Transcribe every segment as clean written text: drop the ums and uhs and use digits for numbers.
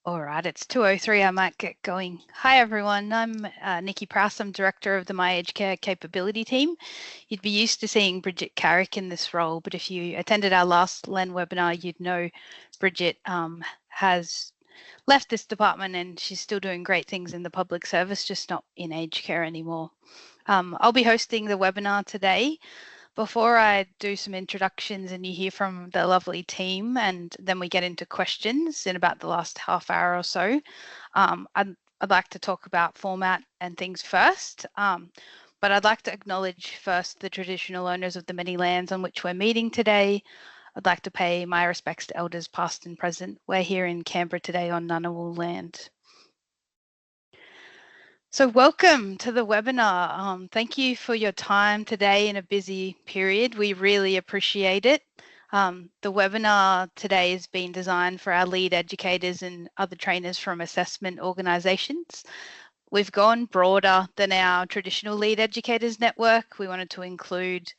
All right, it's 2:03. I might get going. Hi, everyone. I'm Nikki Prowse. I'm Director of the My Aged Care Capability Team. You'd be used to seeing Bridget Carrick in this role, but if you attended our last LEN webinar, you'd know Bridget has left this department and she's still doing great things in the public service, just not in aged care anymore. I'll be hosting the webinar today. Before I do some introductions and you hear from the lovely team, and then we get into questions in about the last half hour or so, I'd like to talk about format and things first. But I'd like to acknowledge first the traditional owners of the many lands on which we're meeting today. I'd like to pay my respects to elders past and present. We're here in Canberra today on Ngunnawal land. So welcome to the webinar. Thank you for your time today in a busy period. We really appreciate it. The webinar today has been designed for our lead educators and other trainers from assessment organisations. We've gone broader than our traditional lead educators network. We wanted to include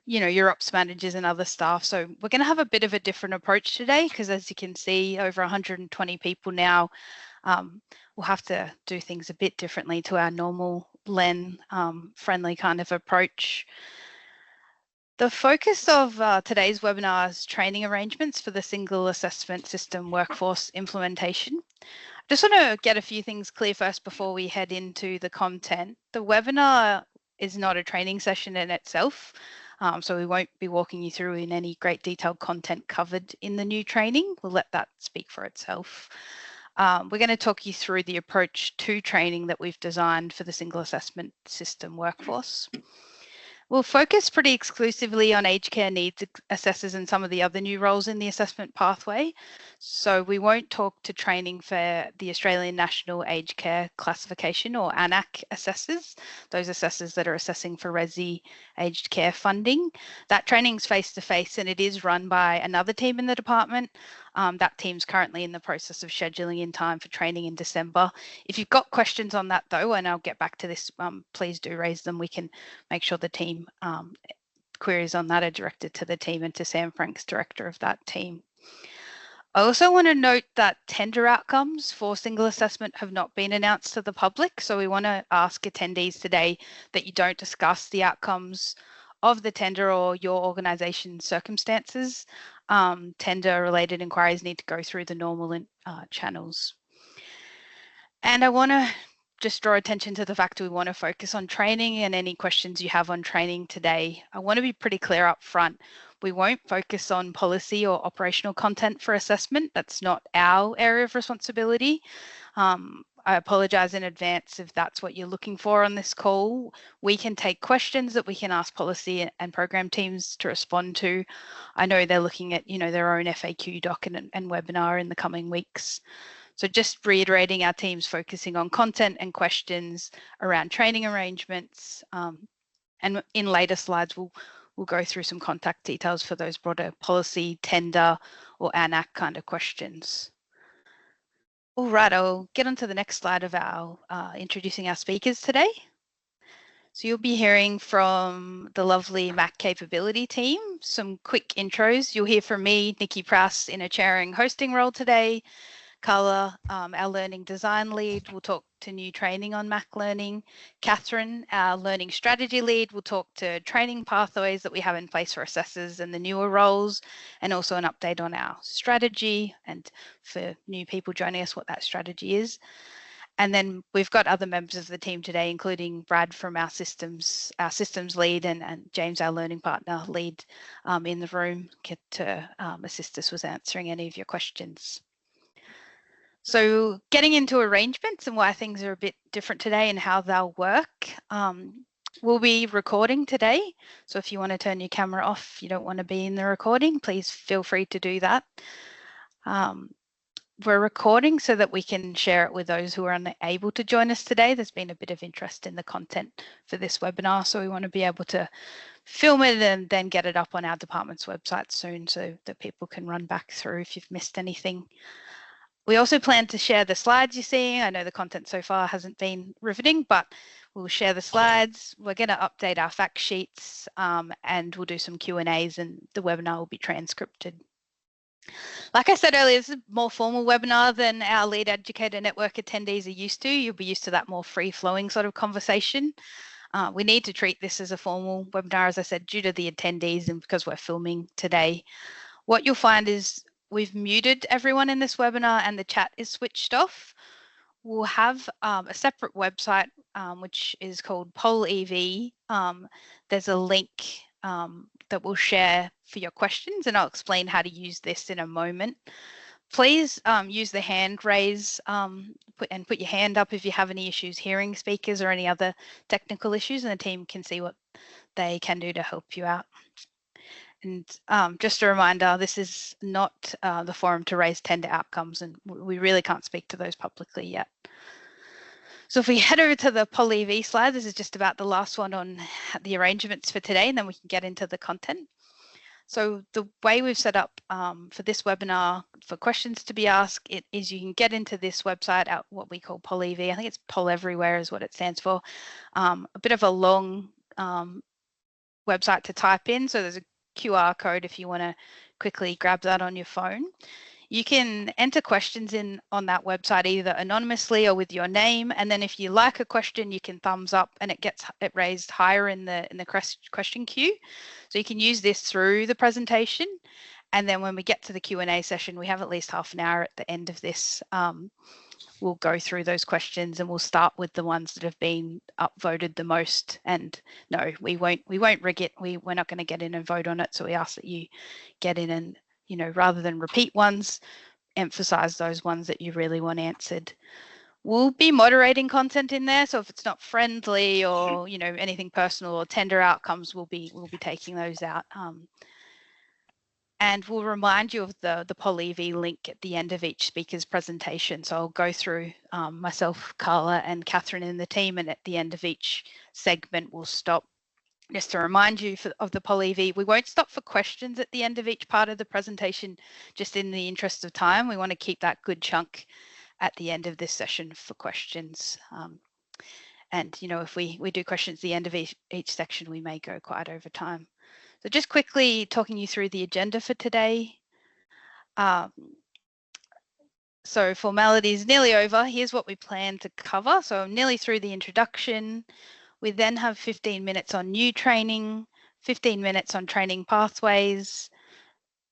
your ops managers and other staff. So we're going to have a bit of a different approach today because, as you can see, over 120 people now. We'll have to do things a bit differently to our normal LEN friendly kind of approach. The focus of today's webinar is training arrangements for the single assessment system workforce implementation. I just want to get a few things clear first before we head into the content. The webinar is not a training session in itself, so we won't be walking you through in any great detailed content covered in the new training. We'll let that speak for itself. We're going to talk you through the approach to training that we've designed for the single assessment system workforce. We'll focus pretty exclusively on aged care needs assessors and some of the other new roles in the assessment pathway. So we won't talk to training for the Australian National Aged Care Classification or ANAC assessors, those assessors that are assessing for Resi aged care funding. That training's face-to-face and it is run by another team in the department. That team's currently in the process of scheduling in time for training in December. If you've got questions on that though, and I'll get back to this, please do raise them. We can make sure the team queries on that are directed to the team and to Sam Franks, director of that team. I also want to note that tender outcomes for single assessment have not been announced to the public. So we want to ask attendees today that you don't discuss the outcomes of the tender or your organisation's circumstances. Tender related inquiries need to go through the normal channels. And I want to just draw attention to the fact we want to focus on training and any questions you have on training today. I want to be pretty clear up front. We won't focus on policy or operational content for assessment. That's not our area of responsibility. I apologise in advance if that's what you're looking for on this call. We can take questions that we can ask policy and program teams to respond to. I know they're looking at, their own FAQ doc and webinar in the coming weeks. So just reiterating, our team's focusing on content and questions around training arrangements. And in later slides, we'll go through some contact details for those broader policy, tender, or ANAC kind of questions. All right, I'll get on to the next slide of our introducing our speakers today. So you'll be hearing from the lovely MAC capability team, some quick intros. You'll hear from me, Nikki Prowse, in a chairing hosting role today. Carla, our learning design lead, will talk to new training on MAC learning. Catherine, our learning strategy lead, will talk to training pathways that we have in place for assessors and the newer roles, and also an update on our strategy and for new people joining us, what that strategy is. And then we've got other members of the team today, including Brad from our systems lead and James, our learning partner lead in the room, to assist us with answering any of your questions. So getting into arrangements and why things are a bit different today and how they'll work. We'll be recording today. So if you want to turn your camera off, you don't want to be in the recording, please feel free to do that. We're recording so that we can share it with those who are unable to join us today. There's been a bit of interest in the content for this webinar, so we want to be able to film it and then get it up on our department's website soon so that people can run back through if you've missed anything. We also plan to share the slides you're seeing. I know the content so far hasn't been riveting, but we'll share the slides. We're going to update our fact sheets and we'll do some Q&As and the webinar will be transcripted. Like I said earlier, this is a more formal webinar than our Lead Educator Network attendees are used to. You'll be used to that more free-flowing sort of conversation. We need to treat this as a formal webinar, as I said, due to the attendees and because we're filming today. What you'll find is we've muted everyone in this webinar and the chat is switched off. We'll have a separate website, which is called Poll EV. There's a link that we'll share for your questions, and I'll explain how to use this in a moment. Please use the hand raise put your hand up if you have any issues hearing speakers or any other technical issues, and the team can see what they can do to help you out. And just a reminder, this is not the forum to raise tender outcomes, and we really can't speak to those publicly yet. So if we head over to the Poll EV slide, this is just about the last one on the arrangements for today, and then we can get into the content. So the way we've set up for this webinar for questions to be asked is you can get into this website at what we call Poll EV. I think it's Poll Everywhere is what it stands for. A bit of a long website to type in. So there's a QR code if you want to quickly grab that on your phone. You can enter questions in on that website either anonymously or with your name, and then if you like a question, you can thumbs up and it gets it raised higher in the question queue. So you can use this through the presentation, and then when we get to the Q&A session, we have at least half an hour at the end of this. We'll go through those questions and we'll start with the ones that have been upvoted the most. And no, we won't rig it. We're not going to get in and vote on it. So we ask that you get in and, you know, rather than repeat ones, emphasize those ones that you really want answered. We'll be moderating content in there. So if it's not friendly or, you know, anything personal or tender outcomes, we'll be taking those out. And we'll remind you of the Poll EV link at the end of each speaker's presentation. So I'll go through myself, Carla, and Catherine in the team, and at the end of each segment, we'll stop just to remind you of the Poll EV. We won't stop for questions at the end of each part of the presentation, just in the interest of time. We want to keep that good chunk at the end of this session for questions. And, you know, if we do questions at the end of each section, we may go quite over time. So just quickly talking you through the agenda for today. So formality is nearly over. Here's what we plan to cover. So I'm nearly through the introduction. We then have 15 minutes on new training, 15 minutes on training pathways,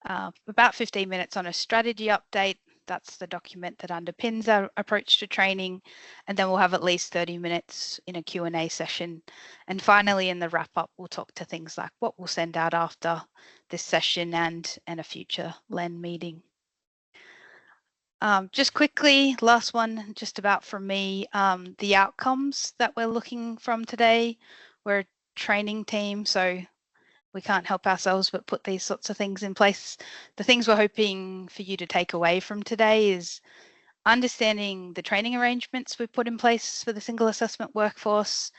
about 15 minutes on a strategy update. That's the document that underpins our approach to training. And then we'll have at least 30 minutes in a Q&A session. And finally, in the wrap up, we'll talk to things like what we'll send out after this session and a future LEN meeting. Just quickly, last one, just about from me, the outcomes that we're looking from today. We're a training team, so we can't help ourselves but put these sorts of things in place. The things we're hoping for you to take away from today is understanding the training arrangements we've put in place for the single assessment workforce,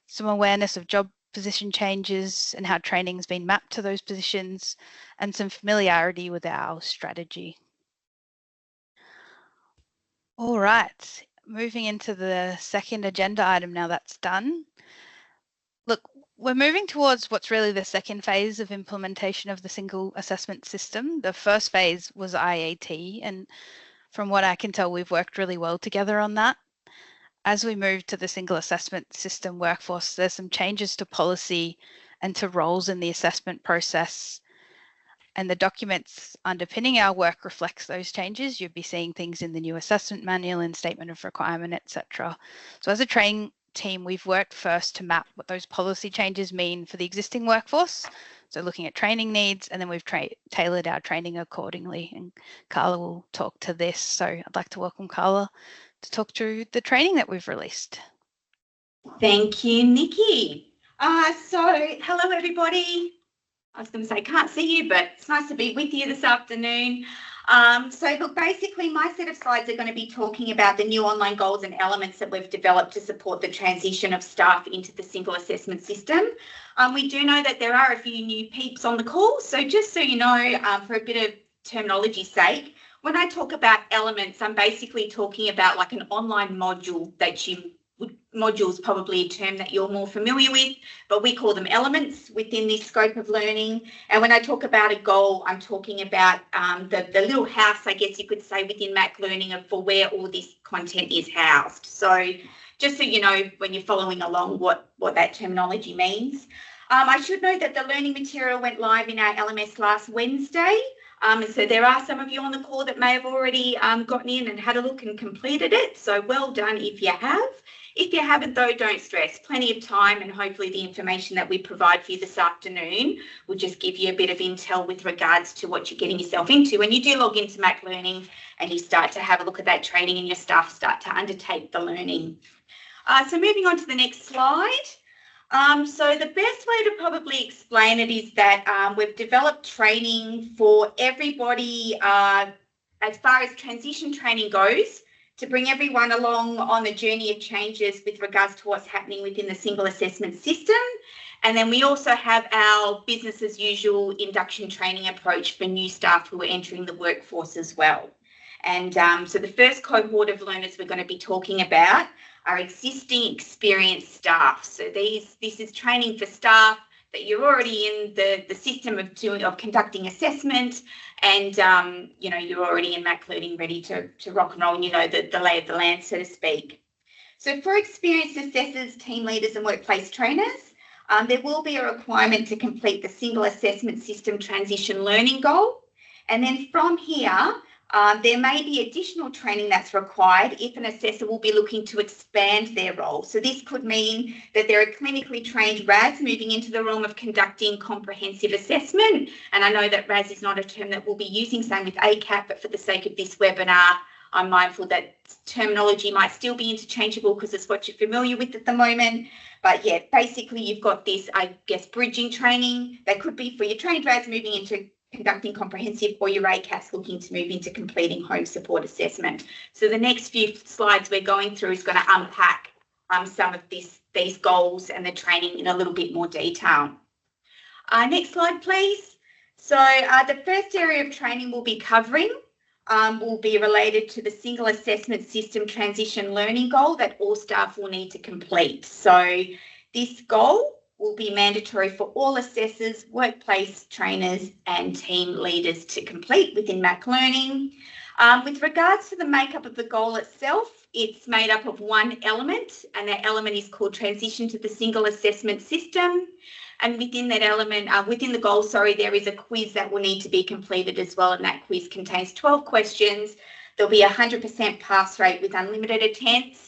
some awareness of job position changes and how training's been mapped to those positions, and some familiarity with our strategy. All right, moving into the second agenda item now that's done. Look, we're moving towards what's really the second phase of implementation of the single assessment system. The first phase was IAT, and from what I can tell, we've worked really well together on that. As we move to the single assessment system workforce, there's some changes to policy and to roles in the assessment process. And the documents underpinning our work reflects those changes. You'll be seeing things in the new assessment manual and statement of requirement, etc. So as a training team, we've worked first to map what those policy changes mean for the existing workforce. So looking at training needs, and then we've tailored our training accordingly. And Carla will talk to this. So I'd like to welcome Carla to talk through the training that we've released. Thank you, Nikki. So hello, everybody. I was going to say, can't see you, but it's nice to be with you this afternoon. So look, basically my set of slides are going to be talking about the new online goals and elements that we've developed to support the transition of staff into the single assessment system. We do know that there are a few new peeps on the call. So just so you know, for a bit of terminology's sake, when I talk about elements, I'm basically talking about like an online module that you would modules, probably a term that you're more familiar with, but we call them elements within this scope of learning. And when I talk about a goal, I'm talking about the little house, I guess you could say, within Mac Learning for where all this content is housed. So just so you know, when you're following along, what that terminology means. I should note that the learning material went live in our LMS last Wednesday. So there are some of you on the call that may have already gotten in and had a look and completed it. So well done if you have. If you haven't, though, don't stress. Plenty of time, and hopefully the information that we provide for you this afternoon will just give you a bit of intel with regards to what you're getting yourself into when you do log into Mac Learning and you start to have a look at that training and your staff start to undertake the learning. So moving on to the next slide. So the best way to probably explain it is that we've developed training for everybody as far as transition training goes, to bring everyone along on the journey of changes with regards to what's happening within the single assessment system. And then we also have our business as usual induction training approach for new staff who are entering the workforce as well. And so the first cohort of learners we're going to be talking about are existing experienced staff. So this is training for staff that you're already in the system of conducting assessment, and you're already in Mac Learning ready to rock and roll, and you know the lay of the land, so to speak. So for experienced assessors, team leaders and workplace trainers, there will be a requirement to complete the single assessment system transition learning goal. And then from here, there may be additional training that's required if an assessor will be looking to expand their role. So this could mean that there are clinically trained RAS moving into the realm of conducting comprehensive assessment. And I know that RAS is not a term that we'll be using, same with ACAP, but for the sake of this webinar, I'm mindful that terminology might still be interchangeable because it's what you're familiar with at the moment. But yeah, basically you've got this, I guess, bridging training that could be for your trained RAS moving into conducting comprehensive, or your ACAS looking to move into completing home support assessment. So the next few slides we're going through is going to unpack some of these goals and the training in a little bit more detail. Next slide, please. So the first area of training we'll be covering will be related to the single assessment system transition learning goal that all staff will need to complete. So this goal will be mandatory for all assessors, workplace trainers and team leaders to complete within Mac Learning. With regards to the makeup of the goal itself, it's made up of one element, and that element is called transition to the single assessment system. And within that element, within the goal, there is a quiz that will need to be completed as well, and that quiz contains 12 questions. There'll be a 100% pass rate with unlimited attempts.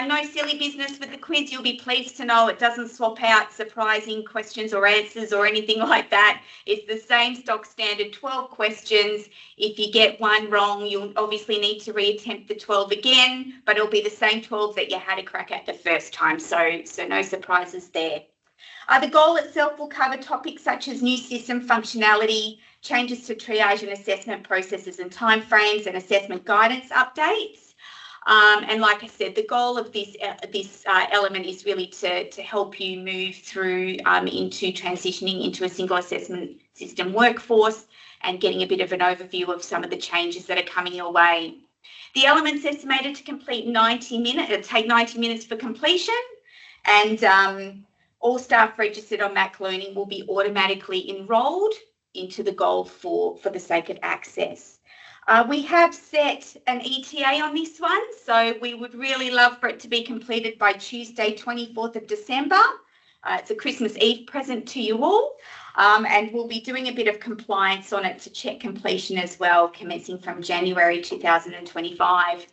No silly business with the quiz. You'll be pleased to know it doesn't swap out surprising questions or answers or anything like that. It's the same stock standard 12 questions. If you get one wrong, you'll obviously need to reattempt the 12 again, but it'll be the same 12 that you had a crack at the first time. So no surprises there. The goal itself will cover topics such as new system functionality, changes to triage and assessment processes and timeframes, and assessment guidance updates. And like I said, the goal of this element is really to help you move through into transitioning into a single assessment system workforce and getting a bit of an overview of some of the changes that are coming your way. The element's estimated to complete 90 minutes, it'll take 90 minutes for completion, and all staff registered on Mac Learning will be automatically enrolled into the goal for the sake of access. We have set an ETA on this one, so we would really love for it to be completed by Tuesday, 24th of December. It's a Christmas Eve present to you all, and we'll be doing a bit of compliance on it to check completion as well, commencing from January 2025.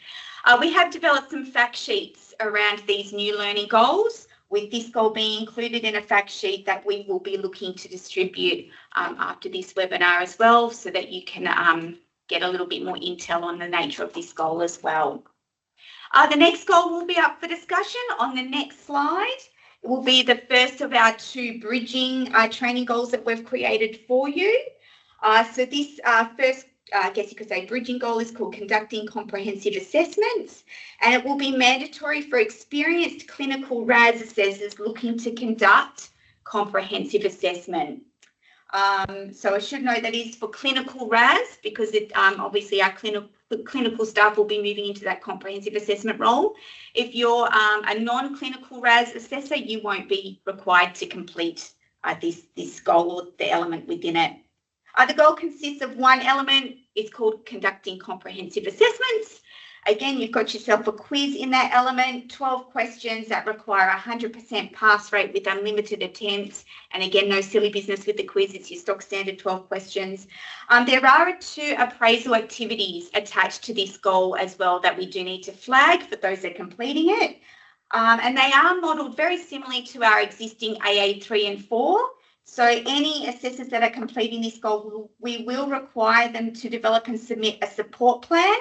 We have developed some fact sheets around these new learning goals, with this goal being included in a fact sheet that we will be looking to distribute after this webinar as well, so that you can get a little bit more intel on the nature of this goal as well. The next goal will be up for discussion on the next slide. It will be the first of our two bridging training goals that we've created for you. So this first, I guess you could say, bridging goal is called conducting comprehensive assessments, and it will be mandatory for experienced clinical RAS assessors looking to conduct comprehensive assessment. So I should know that is for clinical RAS, because it obviously our clinical staff will be moving into that comprehensive assessment role. If you're a non-clinical RAS assessor, you won't be required to complete this goal or the element within it. The goal consists of one element. It's called conducting comprehensive assessments. Again, you've got yourself a quiz in that element, 12 questions that require 100% pass rate with unlimited attempts. And again, no silly business with the quiz. It's your stock standard 12 questions. There are 2 appraisal activities attached to this goal as well that we do need to flag for those that are completing it. And they are modelled very similarly to our existing AA 3 and 4. So any assessors that are completing this goal, we will require them to develop and submit a support plan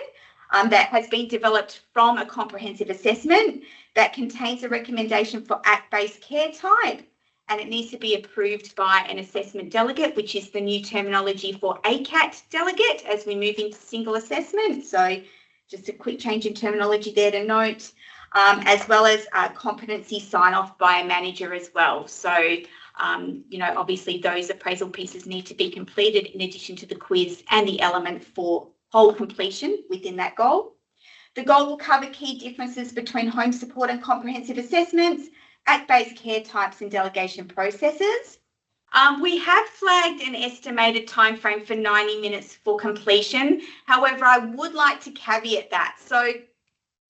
that has been developed from a comprehensive assessment that contains a recommendation for ACT-based care type, and it needs to be approved by an assessment delegate, which is the new terminology for ACAT delegate as we move into single assessment. So just a quick change in terminology there to note, as well as competency sign-off by a manager as well. So, you know, obviously those appraisal pieces need to be completed in addition to the quiz and the element for whole completion within that goal. The goal will cover key differences between home support and comprehensive assessments, ACT-based care types and delegation processes. We have flagged an estimated timeframe for 90 minutes for completion. However, I would like to caveat that. So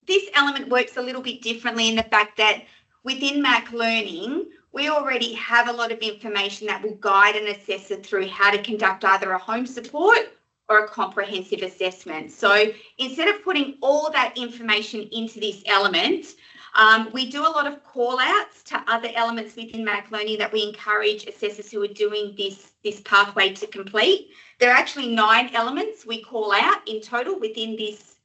this element works a little bit differently in the fact that within Mac Learning, we already have a lot of information that will guide an assessor through how to conduct either a home support or a comprehensive assessment. So instead of putting all that information into this element, we do a lot of call outs to other elements within Mac Learning that we encourage assessors who are doing this pathway to complete. There are actually 9 elements we call out in total within this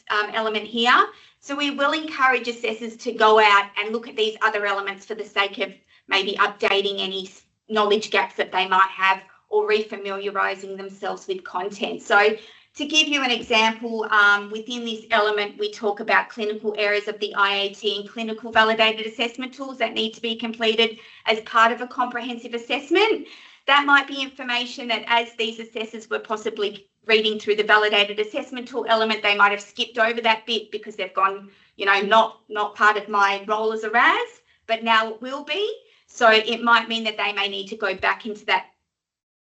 element here. So we will encourage assessors to go out and look at these other elements for the sake of maybe updating any knowledge gaps that they might have or refamiliarising themselves with content. So to give you an example, within this element, we talk about clinical areas of the IAT and clinical validated assessment tools that need to be completed as part of a comprehensive assessment. That might be information that as these assessors were possibly reading through the validated assessment tool element, they might have skipped over that bit because they've gone, you know, not part of my role as a RAS, but now it will be. So it might mean that they may need to go back into that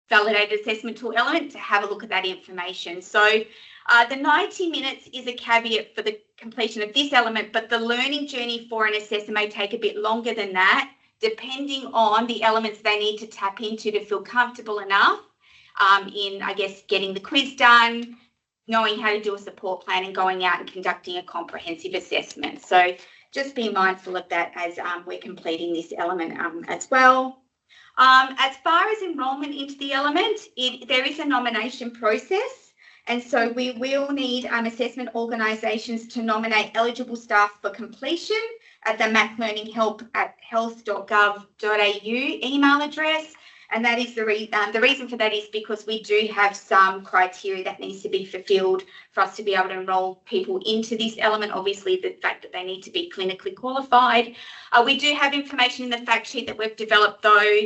validated assessment tool element to have a look at that information. So the 90 minutes is a caveat for the completion of this element, but the learning journey for an assessor may take a bit longer than that, depending on the elements they need to tap into to feel comfortable enough in, I guess, getting the quiz done, knowing how to do a support plan and going out and conducting a comprehensive assessment. So just be mindful of that as we're completing this element as well. As far as enrolment into the element, there is a nomination process, and so we will need assessment organisations to nominate eligible staff for completion at the Mac Learning Help at health.gov.au email address. And that is the reason for that is because we do have some criteria that needs to be fulfilled for us to be able to enrol people into this element. Obviously, the fact that they need to be clinically qualified. We do have information in the fact sheet that we've developed, though,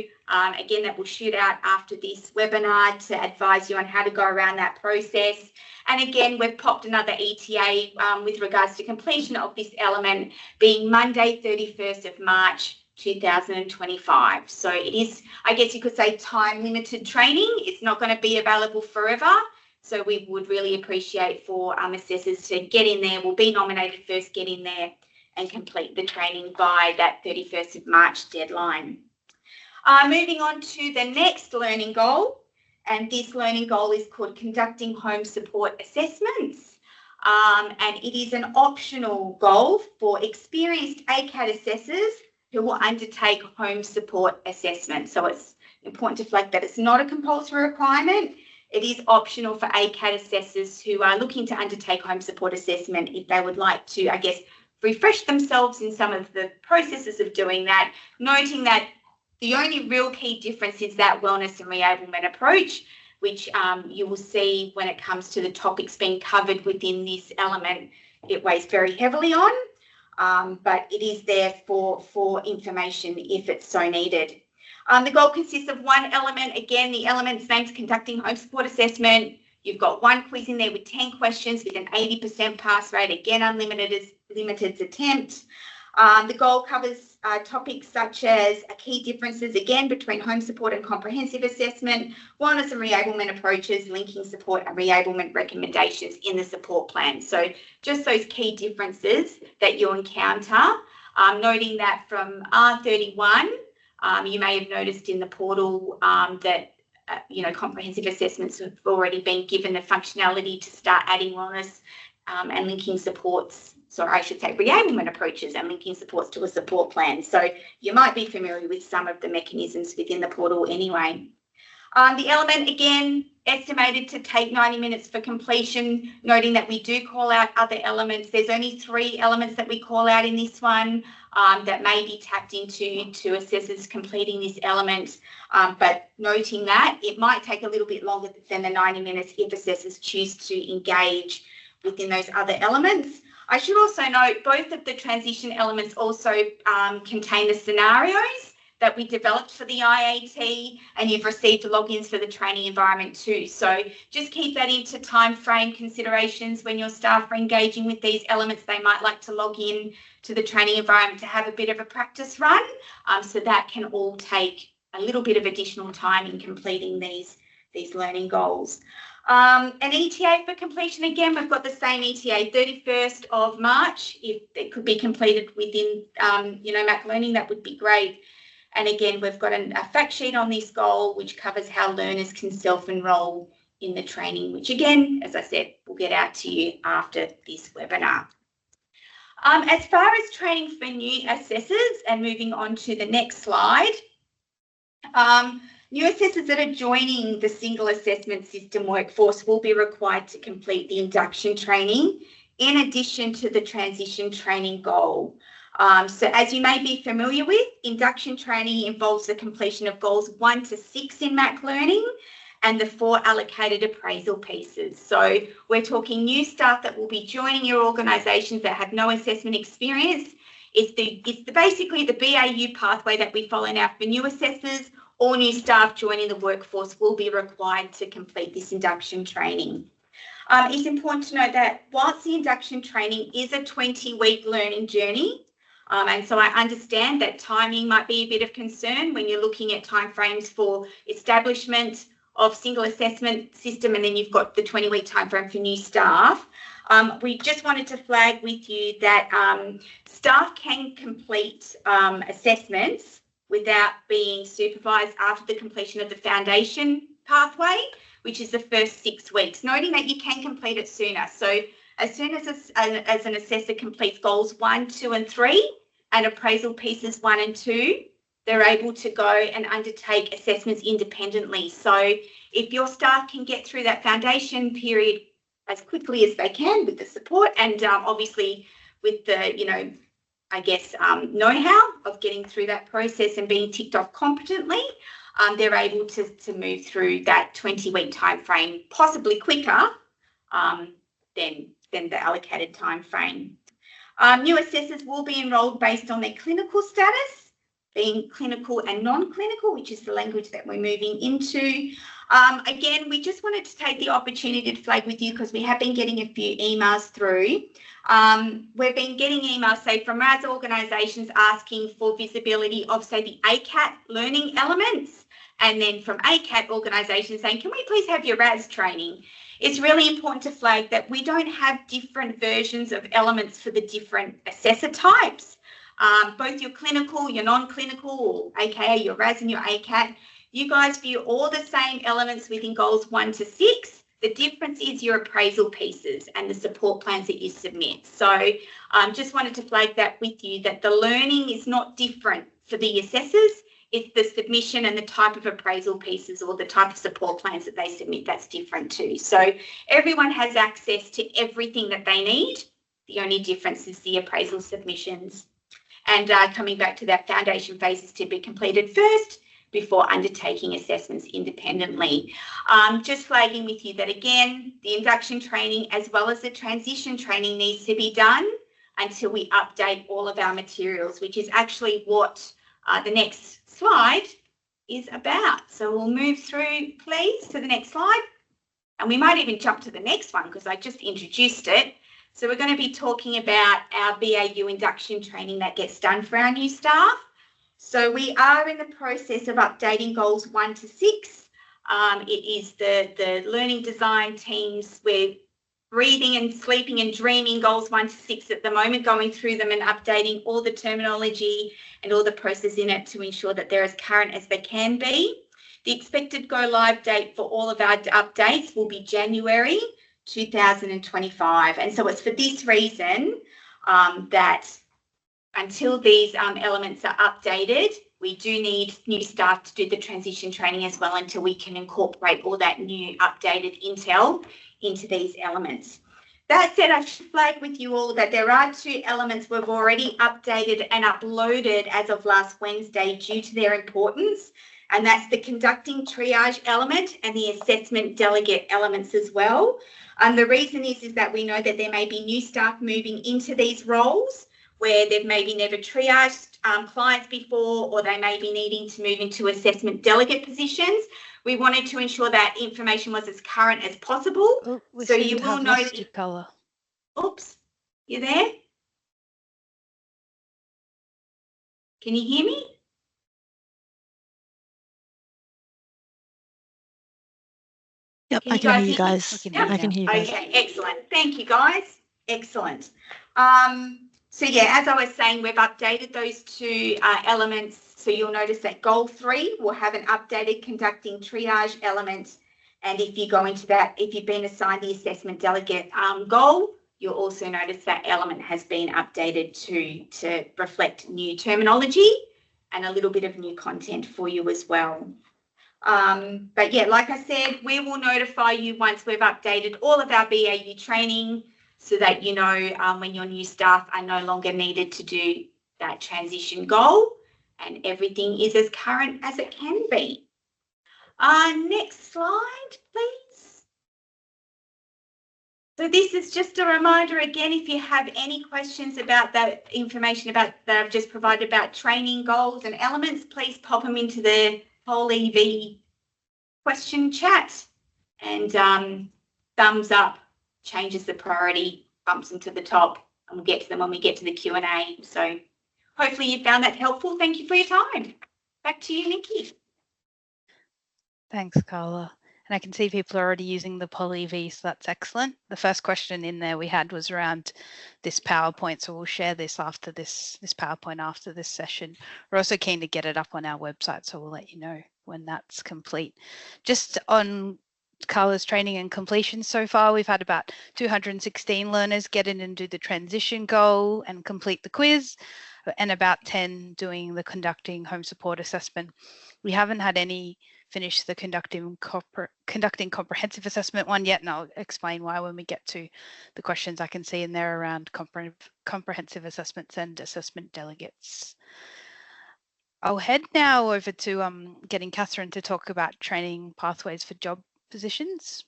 again, that will shoot out after this webinar to advise you on how to go around that process. And again, we've popped another ETA with regards to completion of this element being Monday, 31st of March, 2025. So it is, I guess you could say, time limited training. It's not going to be available forever. So we would really appreciate for assessors to get in there, will be nominated first, get in there and complete the training by that 31st of March deadline. Moving on to the next learning goal, and this learning goal is called conducting home support assessments. And it is an optional goal for experienced ACAT assessors who will undertake home support assessment. So it's important to flag that it's not a compulsory requirement. It is optional for ACAT assessors who are looking to undertake home support assessment if they would like to, I guess, refresh themselves in some of the processes of doing that, noting that the only real key difference is that wellness and reablement approach, which you will see when it comes to the topics being covered within this element, it weighs very heavily on. But it is there for information if it's so needed. The goal consists of one element. Again, the element's named conducting home support assessment. You've got one quiz in there with 10 questions with an 80% pass rate. Again, limited attempt. The goal covers topics such as key differences, again, between home support and comprehensive assessment, wellness and reablement approaches, linking support and reablement recommendations in the support plan. So just those key differences that you'll encounter. Noting that from R31, you may have noticed in the portal that comprehensive assessments have already been given the functionality to start adding wellness and linking supports. So I should say reablement approaches and linking supports to a support plan. So you might be familiar with some of the mechanisms within the portal anyway. The element, again, estimated to take 90 minutes for completion, noting that we do call out other elements. There's only 3 elements that we call out in this one that may be tapped into to assessors completing this element, but noting that it might take a little bit longer than the 90 minutes if assessors choose to engage within those other elements. I should also note both of the transition elements also contain the scenarios that we developed for the IAT, and you've received logins for the training environment too. So just keep that into time frame considerations when your staff are engaging with these elements. They might like to log in to the training environment to have a bit of a practice run. So that can all take a little bit of additional time in completing these learning goals. An ETA for completion, again, we've got the same ETA, 31st of March. If it could be completed within, Mac Learning, that would be great. And again, we've got a fact sheet on this goal, which covers how learners can self-enroll in the training, which again, as I said, we'll get out to you after this webinar. As far as training for new assessors, and moving on to the next slide, new assessors that are joining the single assessment system workforce will be required to complete the induction training in addition to the transition training goal. So as you may be familiar with, induction training involves the completion of goals 1 to 6 in Mac Learning and the 4 allocated appraisal pieces. So we're talking new staff that will be joining your organisations that have no assessment experience. It's basically the BAU pathway that we follow now for new assessors. All new staff joining the workforce will be required to complete this induction training. It's important to note that whilst the induction training is a 20-week learning journey, and so I understand that timing might be a bit of concern when you're looking at timeframes for establishment of single assessment system, and then you've got the 20-week timeframe for new staff. We just wanted to flag with you that staff can complete assessments without being supervised after the completion of the foundation pathway, which is the first 6 weeks, noting that you can complete it sooner. So as soon as an assessor completes goals 1, 2 and 3 and appraisal pieces 1 and 2, they're able to go and undertake assessments independently. So if your staff can get through that foundation period as quickly as they can with the support and obviously with the, know-how of getting through that process and being ticked off competently, they're able to move through that 20-week time frame, possibly quicker than the allocated time frame. New assessors will be enrolled based on their clinical status, being clinical and non-clinical, which is the language that we're moving into. Again, we just wanted to take the opportunity to flag with you because we have been getting a few emails through. We've been getting emails, say, from RAS organisations asking for visibility of, say, the ACAT learning elements, and then from ACAT organisations saying, can we please have your RAS training? It's really important to flag that we don't have different versions of elements for the different assessor types. Both your clinical, your non-clinical, or AKA your RAS and your ACAT, you guys view all the same elements within goals 1 to 6. The difference is your appraisal pieces and the support plans that you submit. So just wanted to flag that with you, that the learning is not different for the assessors. It's the submission and the type of appraisal pieces or the type of support plans that they submit that's different too. So everyone has access to everything that they need. The only difference is the appraisal submissions. And coming back to that, foundation phase is to be completed first before undertaking assessments independently. Just flagging with you that, again, the induction training as well as the transition training needs to be done until we update all of our materials, which is actually what the next slide is about. So we'll move through, please, to the next slide. And we might even jump to the next one because I just introduced it. So we're going to be talking about our BAU induction training that gets done for our new staff. So we are in the process of updating goals 1 to 6. It is the learning design teams. We're breathing and sleeping and dreaming goals 1 to 6 at the moment, going through them and updating all the terminology and all the process in it to ensure that they're as current as they can be. The expected go live date for all of our updates will be January 2025. And so it's for this reason that until these elements are updated, we do need new staff to do the transition training as well until we can incorporate all that new updated intel into these elements. That said, I should flag with you all that there are 2 elements we've already updated and uploaded as of last Wednesday due to their importance, and that's the conducting triage element and the assessment delegate elements as well. The reason is that we know that there may be new staff moving into these roles where they've maybe never triaged clients before, or they may be needing to move into assessment delegate positions. We wanted to ensure that information was as current as possible. Oh, so you will know your colour. Oops, you there? Can you hear me? Yep, I can hear you guys. I can hear you guys. Okay, excellent. Thank you, guys. Excellent. So yeah, as I was saying, we've updated those 2 elements. So you'll notice that goal 3 will have an updated conducting triage element. And if you go into that, if you've been assigned the assessment delegate goal, you'll also notice that element has been updated to reflect new terminology and a little bit of new content for you as well. But yeah, like I said, we will notify you once we've updated all of our BAU training so that you know when your new staff are no longer needed to do that transition goal and everything is as current as it can be. Next slide, please. So this is just a reminder again, if you have any questions about that information that I've just provided about training goals and elements, please pop them into the whole EV question chat, and thumbs up changes the priority, bumps them to the top, and we'll get to them when we get to the Q&A. So hopefully you found that helpful. Thank you for your time. Back to you, Nikki. Thanks, Carla. And I can see people are already using the PolyV, so that's excellent. The first question in there we had was around this PowerPoint, so we'll share this after this PowerPoint after this session. We're also keen to get it up on our website, so we'll let you know when that's complete. Just on Carla's training and completion so far, we've had about 216 learners get in and do the transition goal and complete the quiz, and about 10 doing the conducting home support assessment. We haven't had any finish the conducting comprehensive assessment one yet, and I'll explain why when we get to the questions I can see in there around comprehensive assessments and assessment delegates. I'll head now over to getting Catherine to talk about training pathways for job positions.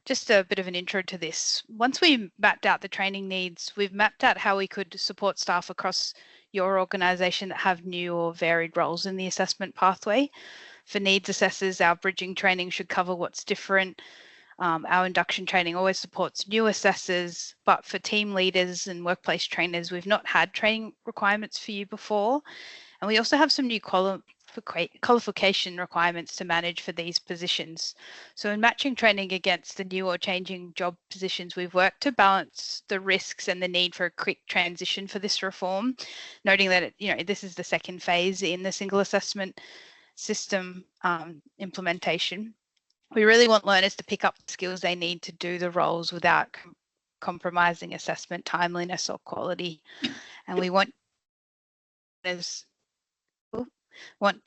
Just a bit of an intro to this. Once we mapped out the training needs, we've mapped out how we could support staff across your organisation that have new or varied roles in the assessment pathway. For needs assessors, our bridging training should cover what's different. Our induction training always supports new assessors, but for team leaders and workplace trainers, we've not had training requirements for you before. And we also have some new qualification requirements to manage for these positions. So in matching training against the new or changing job positions, we've worked to balance the risks and the need for a quick transition for this reform, noting that this is the second phase in the single assessment system implementation. We really want learners to pick up the skills they need to do the roles without compromising assessment timeliness or quality. And we want to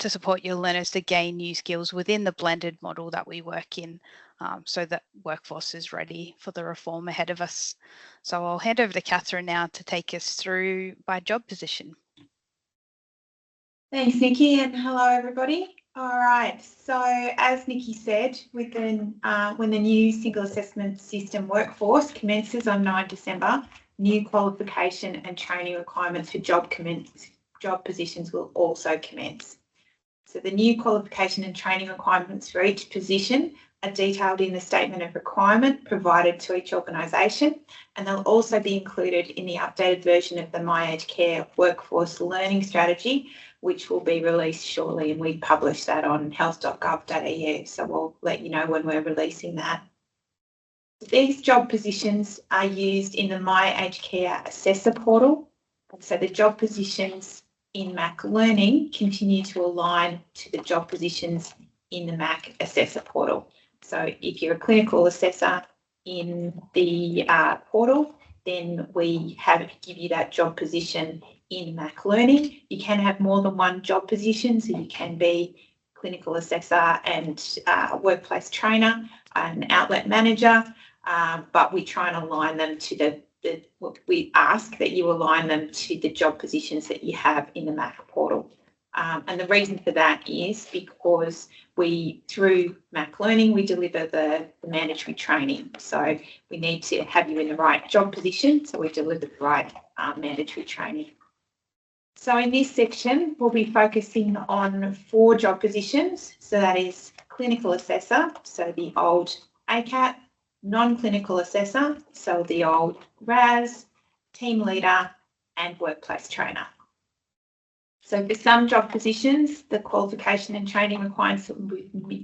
support your learners to gain new skills within the blended model that we work in, so that workforce is ready for the reform ahead of us. So I'll hand over to Catherine now to take us through by job position. Thanks, Nikki, and hello, everybody. All right, so as Nikki said, when the new single assessment system workforce commences on 9 December, new qualification and training requirements for job positions will also commence. So the new qualification and training requirements for each position are detailed in the statement of requirement provided to each organisation, and they'll also be included in the updated version of the My Aged Care Workforce Learning Strategy, which will be released shortly, and we publish that on health.gov.au, so we'll let you know when we're releasing that. These job positions are used in the My Aged Care Assessor portal, and so the job positions in Mac Learning continue to align to the job positions in the Mac Assessor portal. So if you're a clinical assessor in the portal, then we give you that job position in Mac Learning. You can have more than one job position, so you can be clinical assessor and workplace trainer, an outlet manager, but we try and align them to we ask that you align them to the job positions that you have in the Mac portal. And the reason for that is because through Mac Learning, we deliver the mandatory training. So we need to have you in the right job position, so we deliver the right mandatory training. So in this section, we'll be focusing on 4 job positions. So that is clinical assessor, so the old ACAT, non-clinical assessor, so the old RAS, team leader, and workplace trainer. So for some job positions, the qualification and training requirements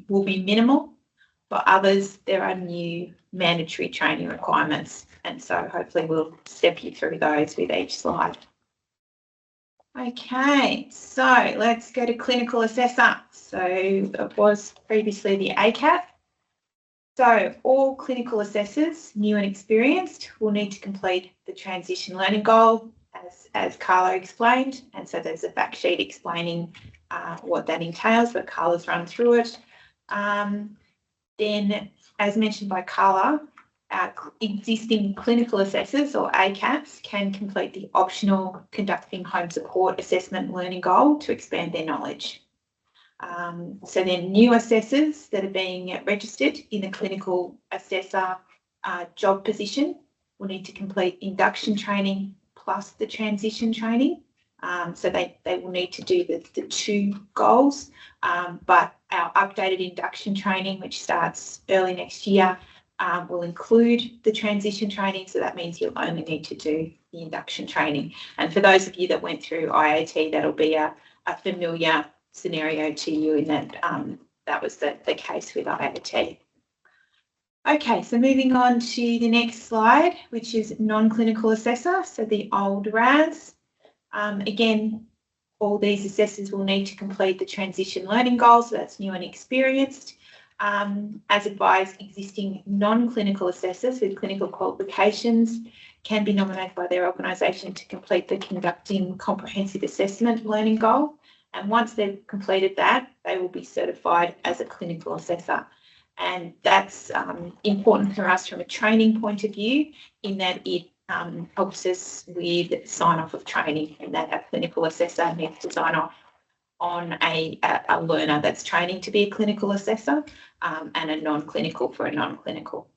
will be minimal. For others, there are new mandatory training requirements, and so hopefully we'll step you through those with each slide. Okay, so let's go to clinical assessor. So it was previously the ACAT. So all clinical assessors, new and experienced, will need to complete the transition learning goal, as Carla explained. And so there's a fact sheet explaining what that entails, but Carla's run through it. Then, as mentioned by Carla, our existing clinical assessors, or ACAPs, can complete the optional conducting home support assessment learning goal to expand their knowledge. So then new assessors that are being registered in the clinical assessor job position will need to complete induction training plus the transition training. So they will need to do the 2 goals, but our updated induction training, which starts early next year, will include the transition training. So that means you'll only need to do the induction training. And for those of you that went through IAT, that'll be a familiar scenario to you in that that was the case with IAT. Okay, so moving on to the next slide, which is non-clinical assessor, so the old RAS. Again, all these assessors will need to complete the transition learning goals, so that's new and experienced. As advised, existing non-clinical assessors with clinical qualifications can be nominated by their organisation to complete the conducting comprehensive assessment learning goal. And once they've completed that, they will be certified as a clinical assessor. And that's important for us from a training point of view, in that it helps us with sign-off of training, and that a clinical assessor needs to sign off on a learner that's training to be a clinical assessor, and a non-clinical for a non-clinical.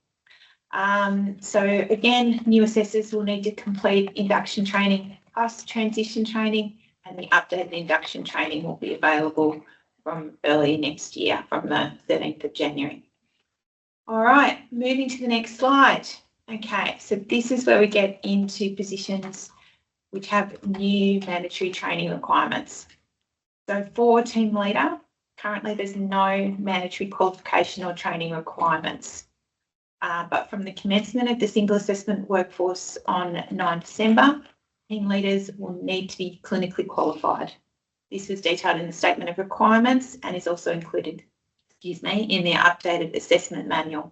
So again, new assessors will need to complete induction training plus transition training, and the updated induction training will be available from early next year, from the 13th of January. All right, moving to the next slide. Okay, so this is where we get into positions which have new mandatory training requirements. So for team leader, currently there's no mandatory qualification or training requirements. But from the commencement of the single assessment workforce on 9 December, team leaders will need to be clinically qualified. This was detailed in the statement of requirements and is also included, in the updated assessment manual.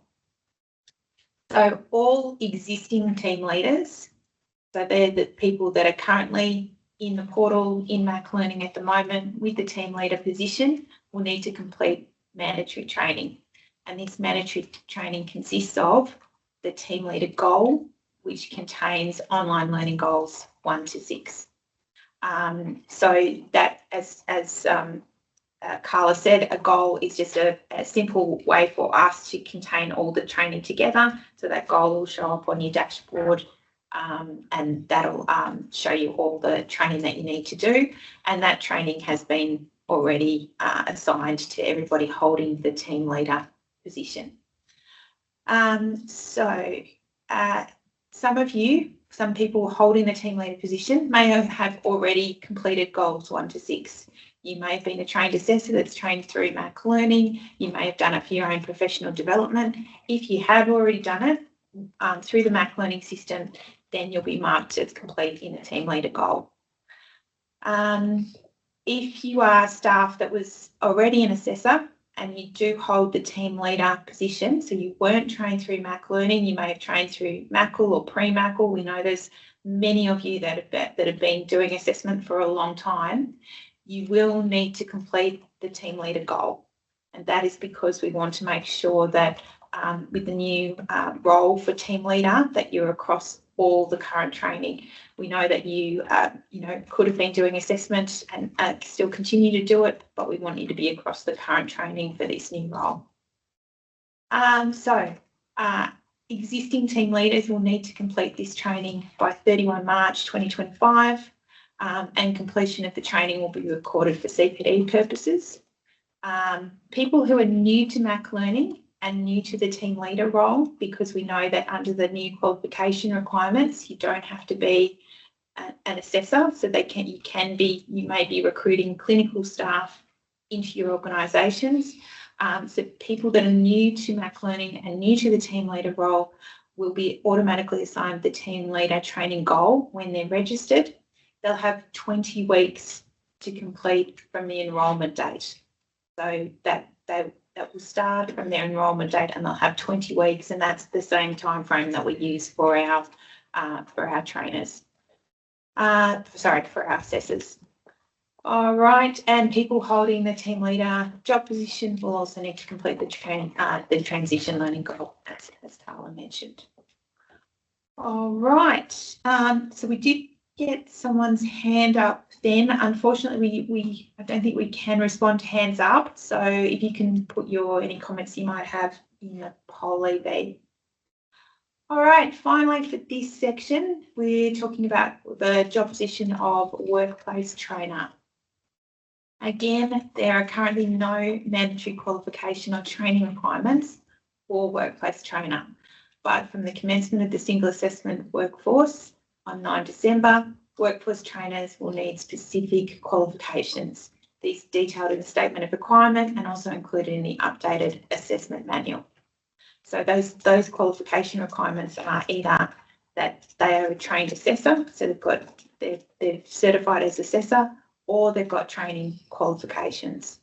So all existing team leaders, so they're the people that are currently in the portal in Mac Learning at the moment with the team leader position, will need to complete mandatory training. And this mandatory training consists of the team leader goal, which contains online learning goals 1 to 6. So that, as Carla said, a goal is just a simple way for us to contain all the training together. So that goal will show up on your dashboard, and that'll show you all the training that you need to do. And that training has been already assigned to everybody holding the team leader position. Some people holding the team leader position may have already completed goals 1 to 6. You may have been a trained assessor that's trained through Mac Learning. You may have done it for your own professional development. If you have already done it through the Mac Learning system, then you'll be marked as complete in the team leader goal. If you are staff that was already an assessor and you do hold the team leader position, so you weren't trained through Mac Learning, you may have trained through MACL or pre-MACL. We know there's many of you that have been doing assessment for a long time. You will need to complete the team leader goal. And that is because we want to make sure that with the new role for team leader, that you're across all the current training. We know that you could have been doing assessment and still continue to do it, but we want you to be across the current training for this new role. Existing team leaders will need to complete this training by 31 March 2025, and completion of the training will be recorded for CPD purposes. People who are new to Mac Learning and new to the team leader role, because we know that under the new qualification requirements, you don't have to be an assessor, so you may be recruiting clinical staff into your organisations. So people that are new to Mac Learning and new to the team leader role will be automatically assigned the team leader training goal when they're registered. They'll have 20 weeks to complete from the enrolment date. So that will start from their enrolment date, and they'll have 20 weeks, and that's the same time frame that we use for our trainers. For our assessors. All right, and people holding the team leader job position will also need to complete the transition learning goal, as Carla mentioned. All right, so we did get someone's hand up then. Unfortunately, I don't think we can respond to hands up. So if you can put any comments you might have in the poll there. All right, finally for this section, we're talking about the job position of workplace trainer. Again, there are currently no mandatory qualification or training requirements for workplace trainer, but from the commencement of the single assessment workforce on 9 December, workforce trainers will need specific qualifications. These detailed in the statement of requirement and also included in the updated assessment manual. So those qualification requirements are either that they are a trained assessor, so they're certified as assessor, or they've got training qualifications.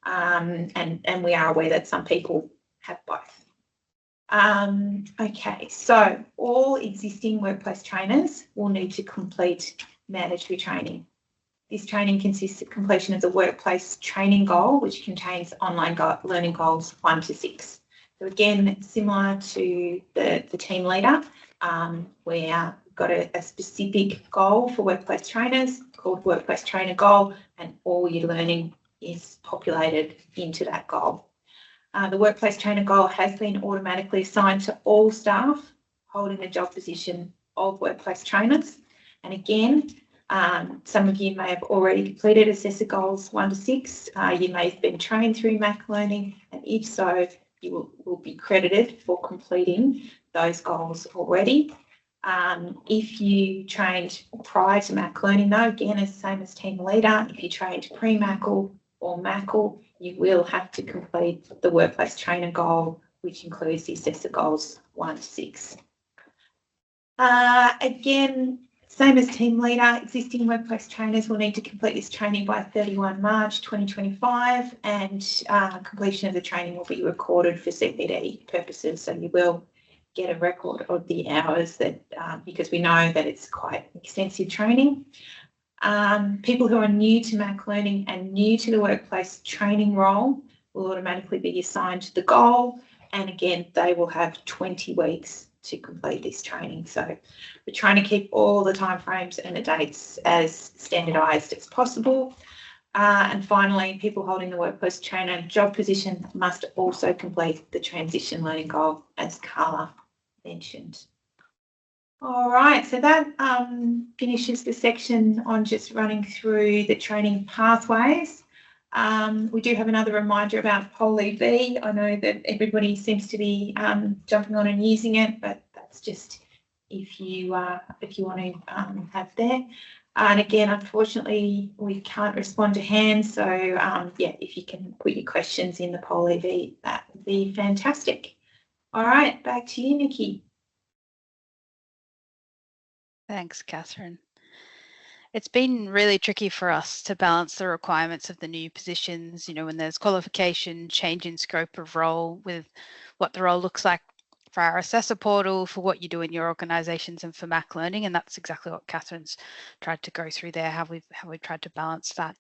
And we are aware that some people have both. Okay, so all existing workplace trainers will need to complete mandatory training. This training consists of completion of the workplace training goal, which contains online learning goals 1 to 6. So again, similar to the team leader, we've got a specific goal for workplace trainers called Workplace Trainer Goal, and all your learning is populated into that goal. The Workplace Trainer Goal has been automatically assigned to all staff holding the job position of workplace trainers. And again, some of you may have already completed assessor goals 1 to 6. You may have been trained through Mac Learning, and if so, you will be credited for completing those goals already. If you trained prior to Mac Learning, though, again, it's the same as team leader. If you trained pre-MACL or MACL, you will have to complete the workplace trainer goal, which includes the assessor goals 1 to 6. Again, same as team leader, existing workplace trainers will need to complete this training by 31 March 2025, and completion of the training will be recorded for CPD purposes. So you will get a record of the hours that, because we know that it's quite extensive training. People who are new to Mac Learning and new to the workplace training role will automatically be assigned to the goal, and again, they will have 20 weeks to complete this training. So we're trying to keep all the timeframes and the dates as standardised as possible. And finally, people holding the workplace trainer job position must also complete the transition learning goal, as Carla mentioned. All right, so that finishes the section on just running through the training pathways. We do have another reminder about Poll EV. I know that everybody seems to be jumping on and using it, but that's just if you want to have there. And again, unfortunately, we can't respond to hands. So yeah, if you can put your questions in the Poll EV, that would be fantastic. All right, back to you, Nikki. Thanks, Catherine. It's been really tricky for us to balance the requirements of the new positions, when there's qualification, change in scope of role with what the role looks like for our assessor portal, for what you do in your organisations and for Mac Learning. And that's exactly what Catherine's tried to go through there, how we've tried to balance that.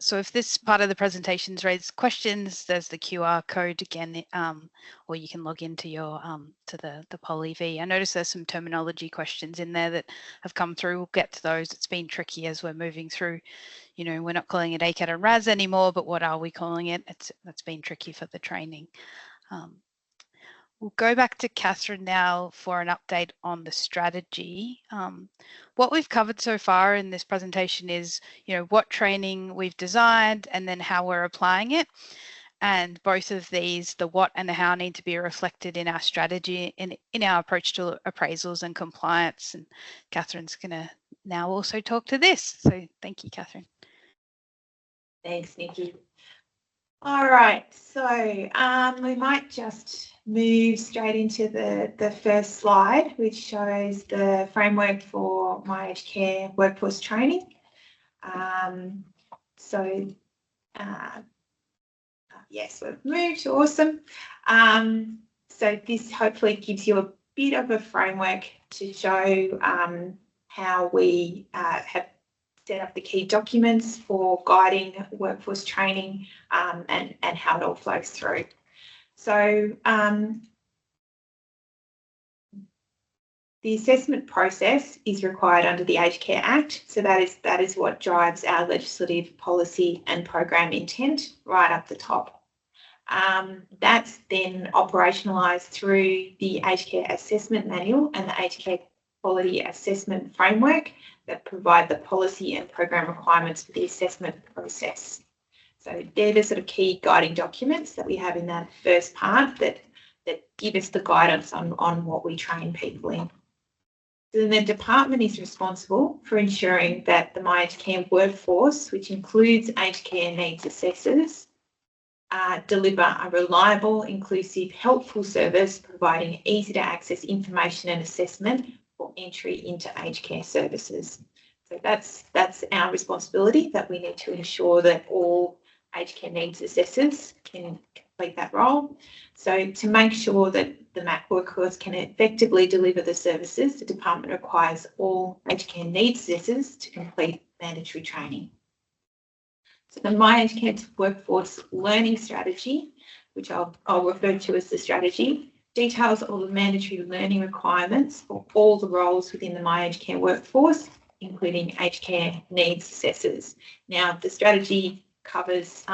So if this part of the presentations raise questions, there's the QR code again, or you can log into your to the Poll EV. I notice there's some terminology questions in there that have come through. We'll get to those. It's been tricky as we're moving through. We're not calling it ACAT and RAS anymore, but what are we calling it? That's been tricky for the training. We'll go back to Catherine now for an update on the strategy. What we've covered so far in this presentation is, what training we've designed and then how we're applying it. And both of these, the what and the how, need to be reflected in our strategy and in our approach to appraisals and compliance. And Catherine's going to now also talk to this. So thank you, Catherine. Thanks, Nikki. All right, so we might just move straight into the first slide, which shows the framework for my aged care workforce training. Yes, we've moved, awesome. So this hopefully gives you a bit of a framework to show how we have set up the key documents for guiding workforce training and how it all flows through. So the assessment process is required under the Aged Care Act. So that is what drives our legislative policy and program intent right up the top. That's then operationalised through the Aged Care Assessment Manual and the Aged Care Quality Assessment Framework that provide the policy and program requirements for the assessment process. So they're the sort of key guiding documents that we have in that first part that give us the guidance on what we train people in. So then the department is responsible for ensuring that the My Aged Care workforce, which includes aged care needs assessors, deliver a reliable, inclusive, helpful service, providing easy to access information and assessment for entry into aged care services. So that's our responsibility, that we need to ensure that all aged care needs assessors can complete that role. So to make sure that the MAC workforce can effectively deliver the services, the department requires all aged care needs assessors to complete mandatory training. So the My Aged Care Workforce Learning Strategy, which I'll refer to as the strategy, details all the mandatory learning requirements for all the roles within the My Aged Care workforce, including aged care needs assessors. Now, the strategy covers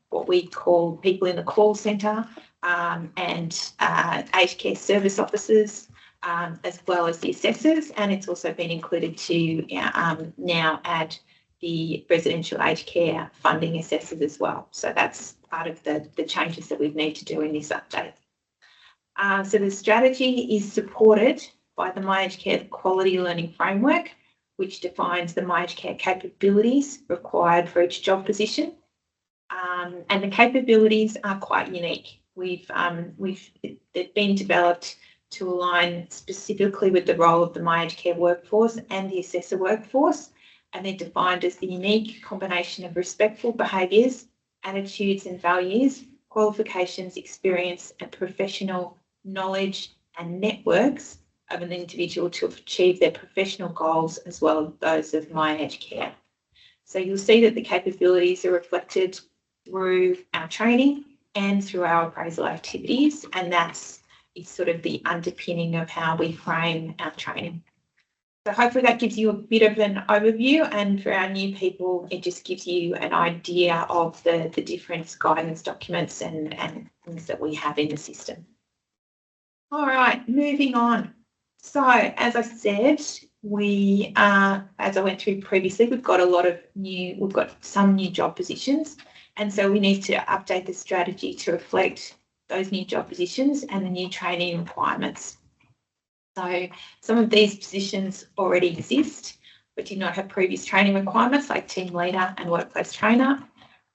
what we call people in the call centre and aged care service officers, as well as the assessors, and it's also been included to now add the residential aged care funding assessors as well. So that's part of the changes that we need to do in this update. So the strategy is supported by the My Aged Care Quality Learning Framework, which defines the My Aged Care capabilities required for each job position. And the capabilities are quite unique. They've been developed to align specifically with the role of the My Aged Care workforce and the assessor workforce, and they're defined as the unique combination of respectful behaviours, attitudes and values, qualifications, experience and professional knowledge and networks of an individual to achieve their professional goals as well as those of My Aged Care. So you'll see that the capabilities are reflected through our training and through our appraisal activities, and that's sort of the underpinning of how we frame our training. So hopefully that gives you a bit of an overview, and for our new people, it just gives you an idea of the different guidance documents and things that we have in the system. All right, moving on. So as I said, as I went through previously, we've got some new job positions, and so we need to update the strategy to reflect those new job positions and the new training requirements. So some of these positions already exist, but do not have previous training requirements, like team leader and workplace trainer.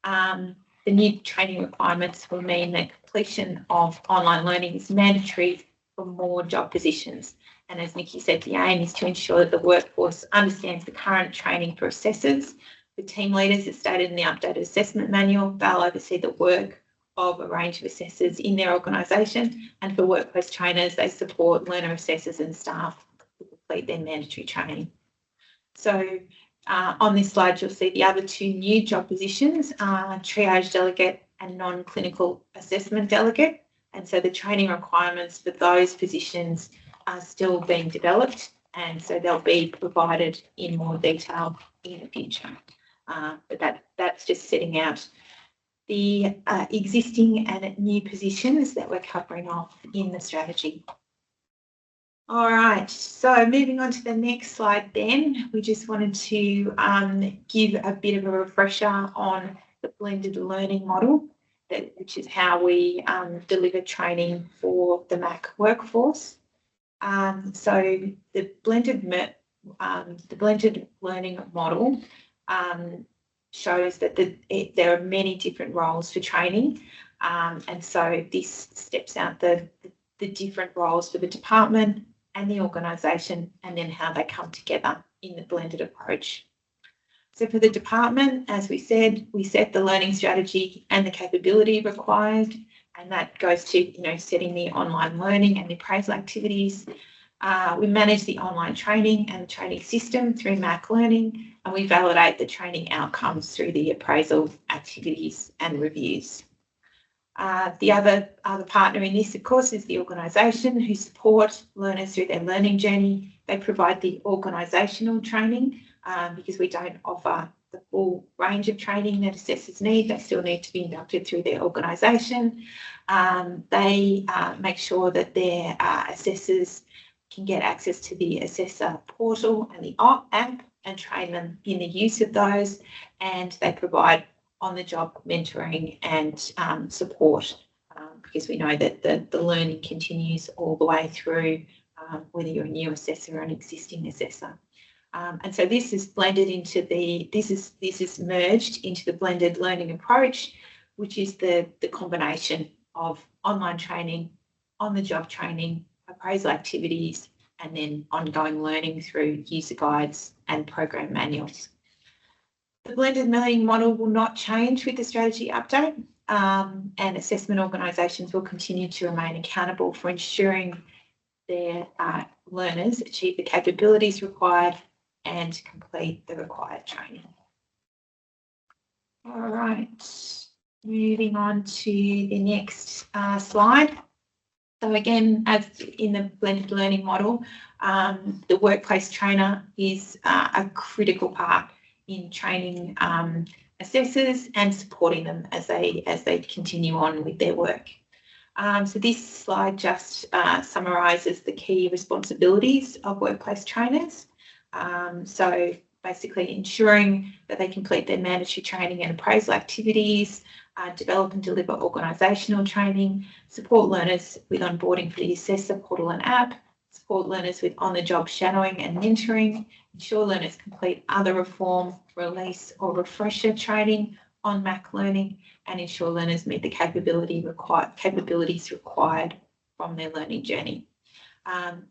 The new training requirements will mean that completion of online learning is mandatory for more job positions. And as Nikki said, the aim is to ensure that the workforce understands the current training for assessors. For team leaders, as stated in the updated assessment manual, they'll oversee the work of a range of assessors in their organisation. And for workplace trainers, they support learner assessors and staff to complete their mandatory training. So on this slide, you'll see the other two new job positions, triage delegate and non-clinical assessment delegate. And so the training requirements for those positions are still being developed, and so they'll be provided in more detail in the future. But that's just setting out the existing and new positions that we're covering off in the strategy. All right, so moving on to the next slide then, we just wanted to give a bit of a refresher on the blended learning model, which is how we deliver training for the MAC workforce. So the blended learning model shows that there are many different roles for training, and so this steps out the different roles for the department and the organisation, and then how they come together in the blended approach. So for the department, as we said, we set the learning strategy and the capability required, and that goes to setting the online learning and the appraisal activities. We manage the online training and the training system through MAC Learning, and we validate the training outcomes through the appraisal activities and reviews. The other partner in this, of course, is the organisation, who support learners through their learning journey. They provide the organisational training because we don't offer the full range of training that assessors need. They still need to be inducted through their organisation. They make sure that their assessors can get access to the assessor portal and the app and train them in the use of those, and they provide on-the-job mentoring and support because we know that the learning continues all the way through, whether you're a new assessor or an existing assessor. And so this is blended into this is merged into the blended learning approach, which is the combination of online training, on-the-job training, appraisal activities, and then ongoing learning through user guides and program manuals. The blended learning model will not change with the strategy update, and assessment organisations will continue to remain accountable for ensuring their learners achieve the capabilities required and complete the required training. All right, moving on to the next slide. So again, as in the blended learning model, the workplace trainer is a critical part in training assessors and supporting them as they continue on with their work. So this slide just summarises the key responsibilities of workplace trainers. So basically ensuring that they complete their mandatory training and appraisal activities, develop and deliver organisational training, support learners with onboarding for the assessor portal and app, support learners with on-the-job shadowing and mentoring, ensure learners complete other reform, release or refresher training on MAC Learning, and ensure learners meet the capabilities required from their learning journey.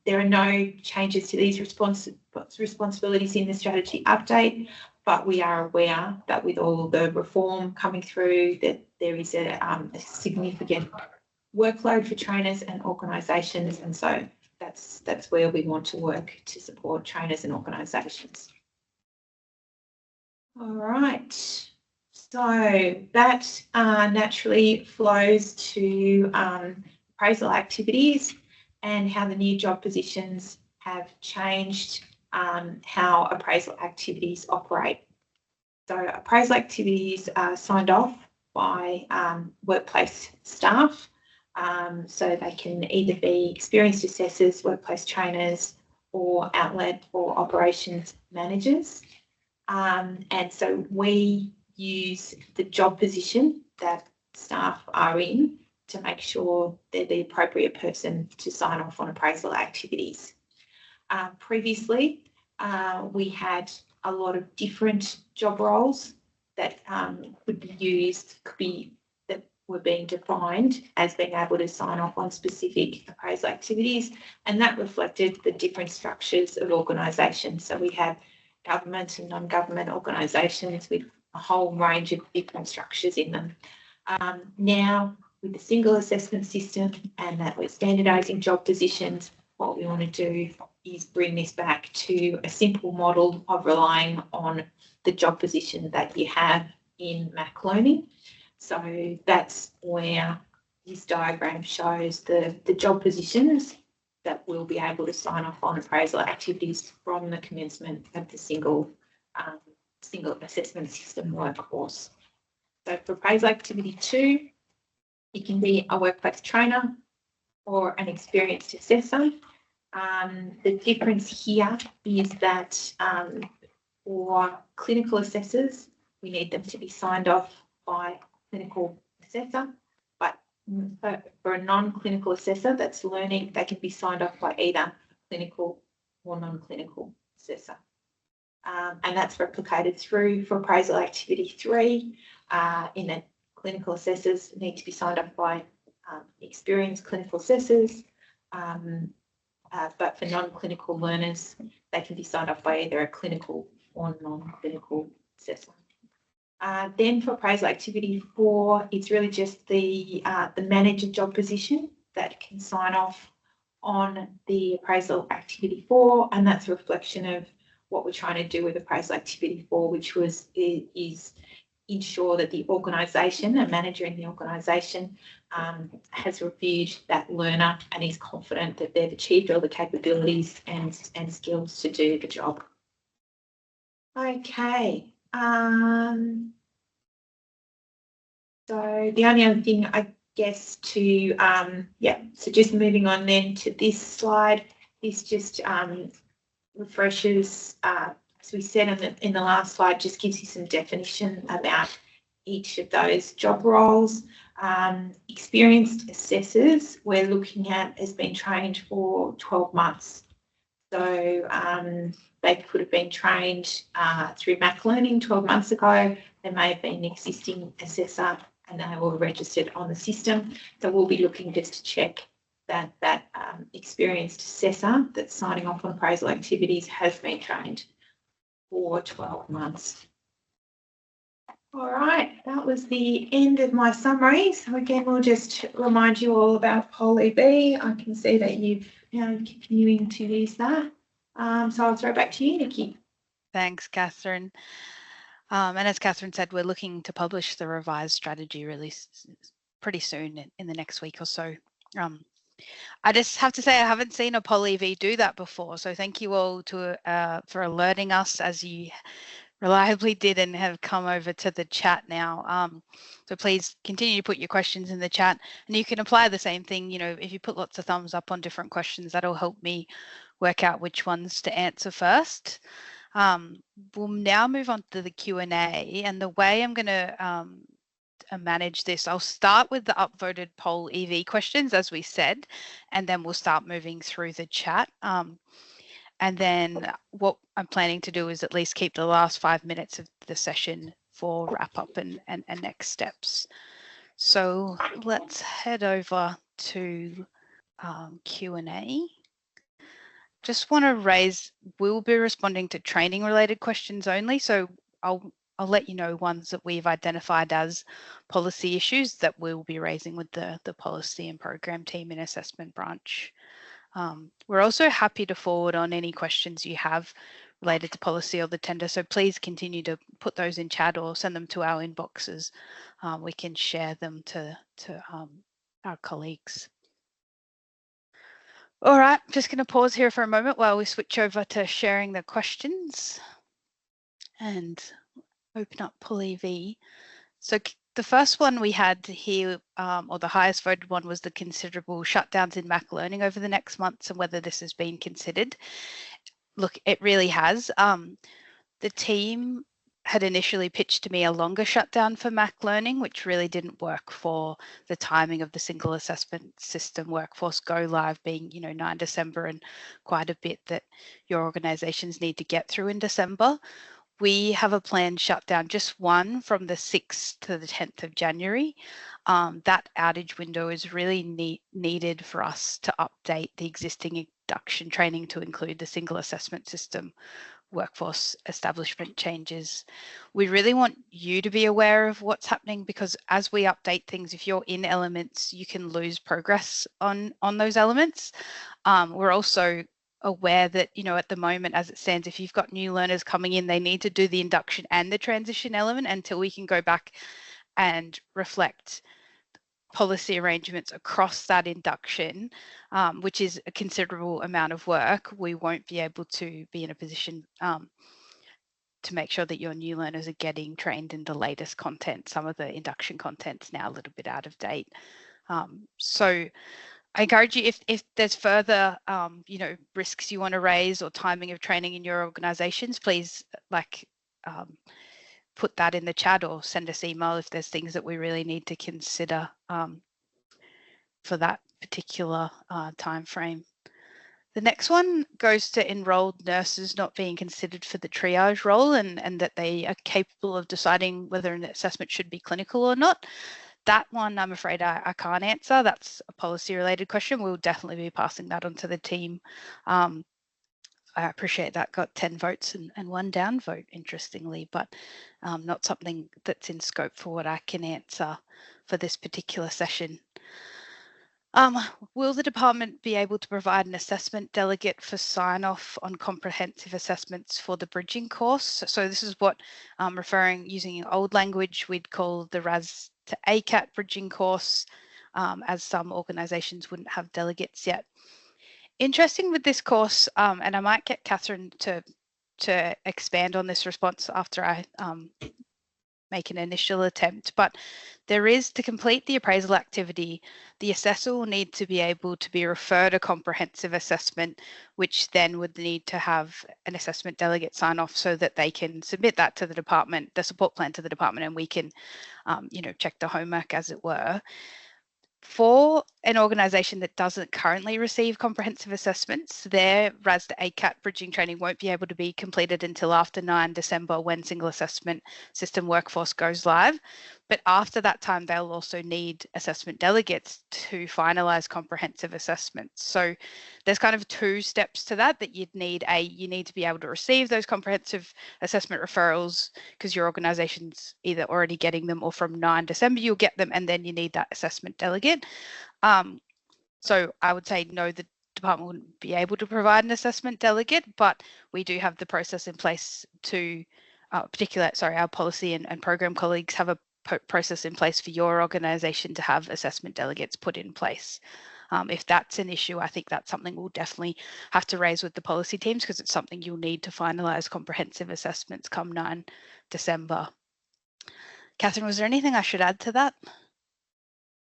There are no changes to these responsibilities in the strategy update, but we are aware that with all the reform coming through, that there is a significant workload for trainers and organisations, and so that's where we want to work to support trainers and organisations. All right, so that naturally flows to appraisal activities and how the new job positions have changed how appraisal activities operate. So appraisal activities are signed off by workplace staff, So they can either be experienced assessors, workplace trainers, or outlet or operations managers. And so we use the job position that staff are in to make sure they're the appropriate person to sign off on appraisal activities. Previously, we had a lot of different job roles that could be used, that were being defined as being able to sign off on specific appraisal activities, and that reflected the different structures of organisations. So we have government and non-government organisations with a whole range of different structures in them. Now, with the single assessment system and that we're standardising job positions, what we want to do is bring this back to a simple model of relying on the job position that you have in Mac Learning. So that's where this diagram shows the job positions that we'll be able to sign off on appraisal activities from the commencement of the single assessment system workforce. So for appraisal activity 2, you can be a workplace trainer or an experienced assessor. The difference here is that for clinical assessors, we need them to be signed off by a clinical assessor, but for a non-clinical assessor that's learning, they can be signed off by either clinical or non-clinical assessor. And that's replicated through for appraisal activity 3, in that clinical assessors need to be signed off by experienced clinical assessors, but for non-clinical learners, they can be signed off by either a clinical or non-clinical assessor. Then for appraisal activity 4, it's really just the manager job position that can sign off on the appraisal activity 4, and that's a reflection of what we're trying to do with appraisal activity 4, which is ensure that the organisation, a manager in the organisation, has reviewed that learner and is confident that they've achieved all the capabilities and skills to do the job. Okay. So the only other thing, I guess, so just moving on then to this slide, this just refreshes, as we said in the last slide, just gives you some definition about each of those job roles. Experienced assessors we're looking at has been trained for 12 months. So they could have been trained through Mac Learning 12 months ago. There may have been an existing assessor and they were registered on the system. So we'll be looking just to check that experienced assessor that's signing off on appraisal activities has been trained for 12 months. All right, that was the end of my summary. So again, we'll just remind you all about Pol EV. I can see that you've continuing to use that. So I'll throw back to you, Nikki. Thanks, Catherine. And as Catherine said, we're looking to publish the revised strategy release pretty soon in the next week or so. I just have to say I haven't seen a Pol EV do that before. So thank you all for alerting us as you reliably did and have come over to the chat now. So please continue to put your questions in the chat, and you can apply the same thing. You know, if you put lots of thumbs up on different questions, that'll help me work out which ones to answer first. We'll now move on to the Q&A, and the way I'm going to manage this, I'll start with the upvoted Pol EV questions, as we said, and then we'll start moving through the chat. And then what I'm planning to do is at least keep the last 5 minutes of the session for wrap up and next steps. So let's head over to Q&A. Just want to raise, we'll be responding to training related questions only. So I'll let you know ones that we've identified as policy issues that we'll be raising with the policy and program team in assessment branch. We're also happy to forward on any questions you have related to policy or the tender, so please continue to put those in chat or send them to our inboxes. We can share them to our colleagues. All right, just going to pause here for a moment while we switch over to sharing the questions and open up Pol EV. So the first one we had here, or the highest voted one, was the considerable shutdowns in Mac learning over the next months and whether this has been considered. Look, it really has. The team had initially pitched to me a longer shutdown for Mac learning, which really didn't work for the timing of the single assessment system workforce go live being, 9 December and quite a bit that your organizations need to get through in December. We have a planned shutdown, just one from the 6th to the 10th of January. That outage window is really needed for us to update the existing induction training to include the single assessment system workforce establishment changes. We really want you to be aware of what's happening, because as we update things, if you're in elements, you can lose progress on those elements. We're also aware that, at the moment as it stands, if you've got new learners coming in, they need to do the induction and the transition element until we can go back and reflect policy arrangements across that induction, which is a considerable amount of work. We won't be able to be in a position to make sure that your new learners are getting trained in the latest content. Some of the induction content's now a little bit out of date. So I encourage you, if there's further, risks you want to raise or timing of training in your organizations, please put that in the chat or send us email if there's things that we really need to consider for that particular time frame. The next one goes to enrolled nurses not being considered for the triage role and that they are capable of deciding whether an assessment should be clinical or not. That one, I'm afraid I can't answer. That's a policy related question. We'll definitely be passing that on to the team. I appreciate that got 10 votes and 1 down vote, interestingly, but not something that's in scope for what I can answer for this particular session. Will the department be able to provide an assessment delegate for sign-off on comprehensive assessments for the bridging course? So this is what I'm referring, using old language, we'd call the RAS to ACAT bridging course, as some organisations wouldn't have delegates yet. Interesting with this course, and I might get Catherine to expand on this response after I make an initial attempt, but there is, to complete the appraisal activity, the assessor will need to be able to be referred a comprehensive assessment, which then would need to have an assessment delegate sign off so that they can submit that to the department, the support plan to the department, and we can, check the homework, as it were. For an organisation that doesn't currently receive comprehensive assessments, their RAS to ACAT bridging training won't be able to be completed until after 9 December when single assessment system workforce goes live. But after that time, they'll also need assessment delegates to finalise comprehensive assessments. So there's kind of 2 steps to that you'd need. You need to be able to receive those comprehensive assessment referrals because your organisation's either already getting them or from 9 December you'll get them, and then you need that assessment delegate. So I would say no, the department wouldn't be able to provide an assessment delegate, but we do have the process in place to, our policy and program colleagues have a process in place for your organisation to have assessment delegates put in place. If that's an issue, I think that's something we'll definitely have to raise with the policy teams because it's something you'll need to finalise comprehensive assessments come 9 December. Catherine, was there anything I should add to that?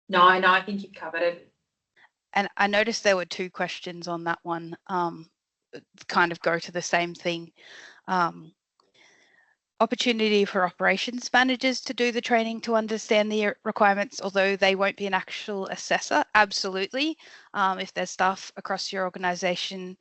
No, I think you've covered it. And I noticed there were 2 questions on that one, kind of go to the same thing. Opportunity for operations managers to do the training to understand the requirements, although they won't be an actual assessor. Absolutely. If there's staff across your organisation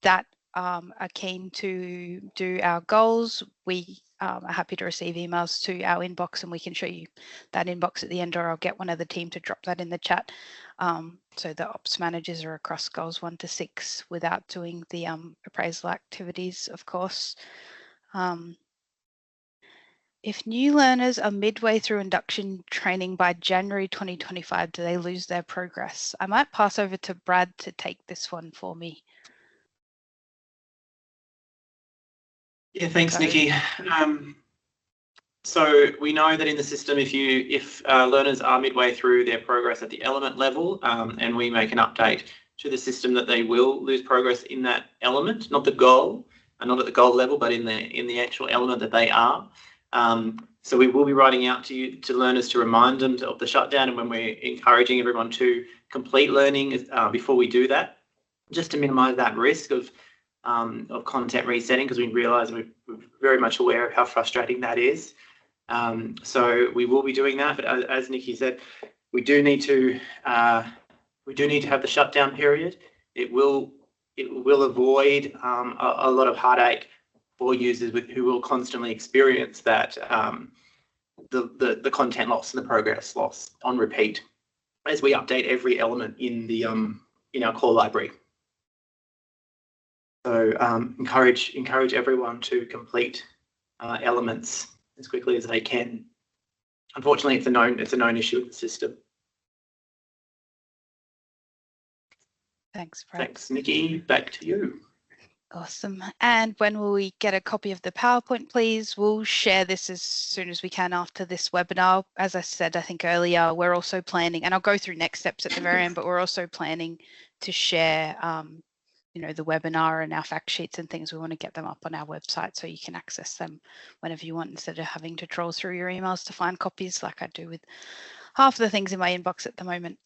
that are keen to do our goals, we are happy to receive emails to our inbox, and we can show you that inbox at the end, or I'll get one of the team to drop that in the chat. So the ops managers are across goals 1 to 6 without doing the appraisal activities, of course. If new learners are midway through induction training by January 2025, do they lose their progress? I might pass over to Brad to take this one for me. Yeah, thanks, Nikki. So we know that in the system, if learners are midway through their progress at the element level, and we make an update to the system that they will lose progress in that element, not the goal, and not at the goal level, but in the actual element that they are, So we will be writing out to learners to remind them of the shutdown, and when we're encouraging everyone to complete learning before we do that, just to minimise that risk of content resetting, because we realise we're very much aware of how frustrating that is. So we will be doing that, but as Nikki said, we do need to have the shutdown period. It will avoid a lot of heartache for users who will constantly experience that the content loss and the progress loss on repeat as we update every element in the in our core library. So encourage everyone to complete elements as quickly as they can. Unfortunately, it's a known issue in the system. Thanks, Brad. Thanks, Nikki. Back to you. Awesome. And when will we get a copy of the PowerPoint, please? We'll share this as soon as we can after this webinar. As I said, I think earlier, we're also planning, and I'll go through next steps at the very end, but we're also planning to share, you know, the webinar and our fact sheets and things. We want to get them up on our website so you can access them whenever you want, instead of having to troll through your emails to find copies like I do with half of the things in my inbox at the moment.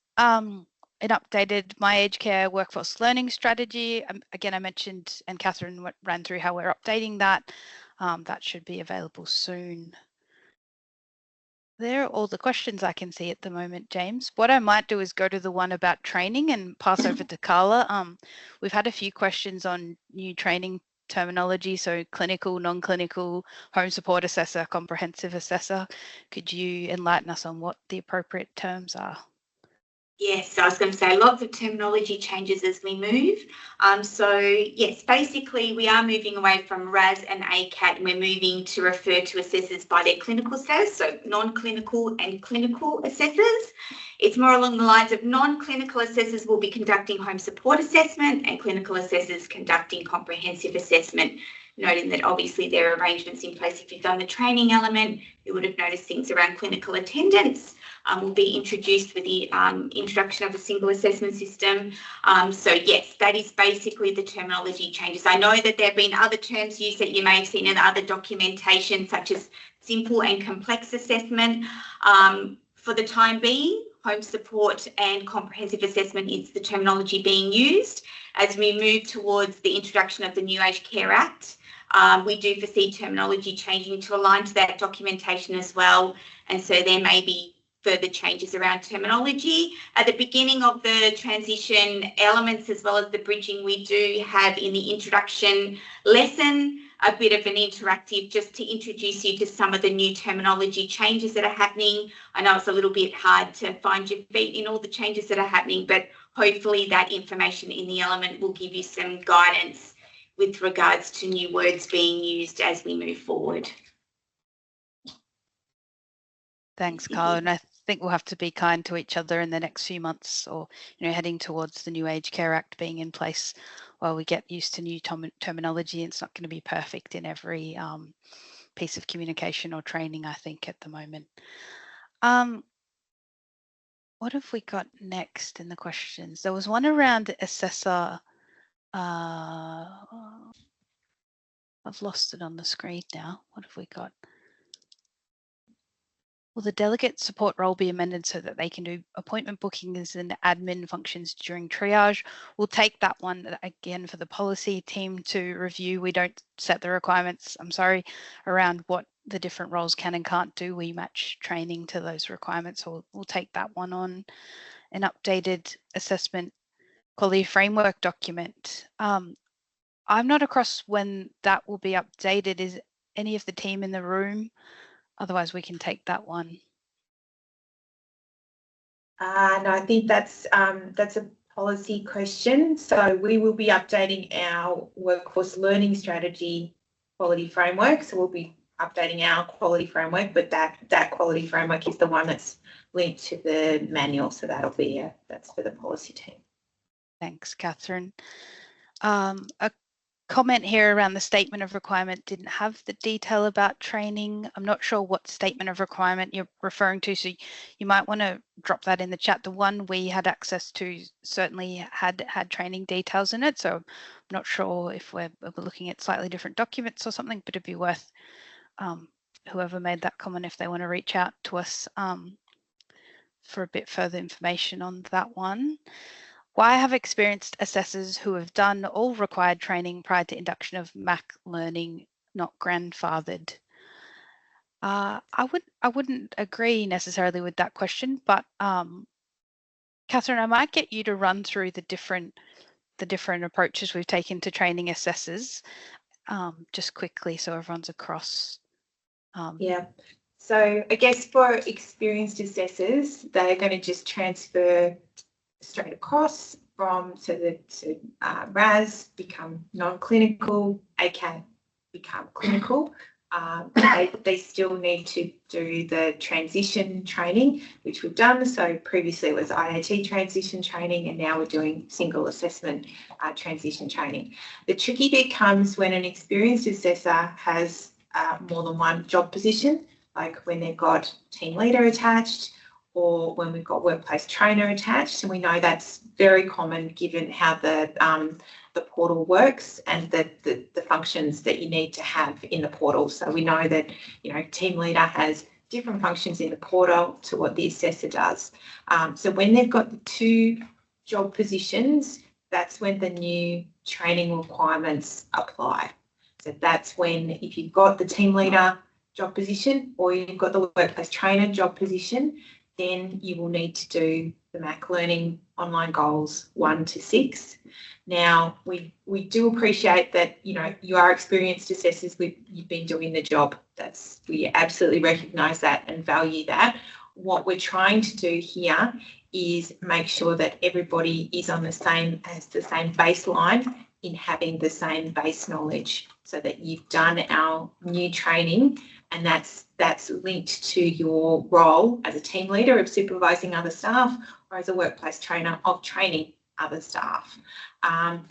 It updated my aged care workforce learning strategy. Again, I mentioned, and Catherine ran through how we're updating that. That should be available soon. There are all the questions I can see at the moment, James. What I might do is go to the one about training and pass over to Carla. We've had a few questions on new training terminology, so clinical, non-clinical, home support assessor, comprehensive assessor. Could you enlighten us on what the appropriate terms are? Yes, I was going to say lots of terminology changes as we move. So yes, basically we are moving away from RAS and ACAT, and we're moving to refer to assessors by their clinical status, so non-clinical and clinical assessors. It's more along the lines of non-clinical assessors will be conducting home support assessment and clinical assessors conducting comprehensive assessment, noting that obviously there are arrangements in place. If you've done the training element, you would have noticed things around clinical attendance will be introduced with the introduction of a single assessment system. So yes, that is basically the terminology changes. I know that there have been other terms used that you may have seen in other documentation, such as simple and complex assessment. For the time being, home support and comprehensive assessment is the terminology being used. As we move towards the introduction of the New Aged Care Act, we do foresee terminology changing to align to that documentation as well. And so there may be further changes around terminology. At the beginning of the transition elements, as well as the bridging, we do have in the introduction lesson a bit of an interactive just to introduce you to some of the new terminology changes that are happening. I know it's a little bit hard to find your feet in all the changes that are happening, but hopefully that information in the element will give you some guidance with regards to new words being used as we move forward. Thanks, Carla. And I think we'll have to be kind to each other in the next few months, or, you know, heading towards the New Aged Care Act being in place while we get used to new terminology. It's not going to be perfect in every piece of communication or training, I think, at the moment. What have we got next in the questions? There was one around assessor. I've lost it on the screen now. What have we got? Will the delegate support role be amended so that they can do appointment bookings and admin functions during triage? We'll take that one again for the policy team to review. We don't set the requirements, I'm sorry, around what the different roles can and can't do. We match training to those requirements. So we'll take that one on. An updated assessment quality framework document. I'm not across when that will be updated. Is any of the team in the room? Otherwise, we can take that one. No, I think that's a policy question. So we will be updating our workforce learning strategy quality framework. So we'll be updating our quality framework, but that quality framework is the one that's linked to the manual. So that'll be that's for the policy team. Thanks, Catherine. A comment here around the statement of requirement didn't have the detail about training. I'm not sure what statement of requirement you're referring to, so you might want to drop that in the chat. The one we had access to certainly had training details in it, so I'm not sure if we're looking at slightly different documents or something, but it'd be worth whoever made that comment if they want to reach out to us for a bit further information on that one. Why have experienced assessors who have done all required training prior to induction of Mac learning not grandfathered? I wouldn't agree necessarily with that question, but Catherine, I might get you to run through the different approaches we've taken to training assessors, just quickly so everyone's across. Yeah. So I guess for experienced assessors, they're going to just transfer straight across from RAS, become non-clinical, ACAT, become clinical. They still need to do the transition training, which we've done. So previously it was IAT transition training, and now we're doing single assessment transition training. The tricky bit comes when an experienced assessor has more than one job position, like when they've got team leader attached, or when we've got workplace trainer attached, and we know that's very common given how the portal works and the functions that you need to have in the portal. So we know that, you know, team leader has different functions in the portal to what the assessor does. So when they've got the two job positions, that's when the new training requirements apply. So that's when, if you've got the team leader job position or you've got the workplace trainer job position, then you will need to do the Mac Learning online goals 1 to 6. Now, we do appreciate that, you know, you are experienced assessors, you've been doing the job. We absolutely recognise that and value that. What we're trying to do here is make sure that everybody is on the same baseline in having the same base knowledge, so that you've done our new training, and that's linked to your role as a team leader of supervising other staff, or as a workplace trainer of training other staff.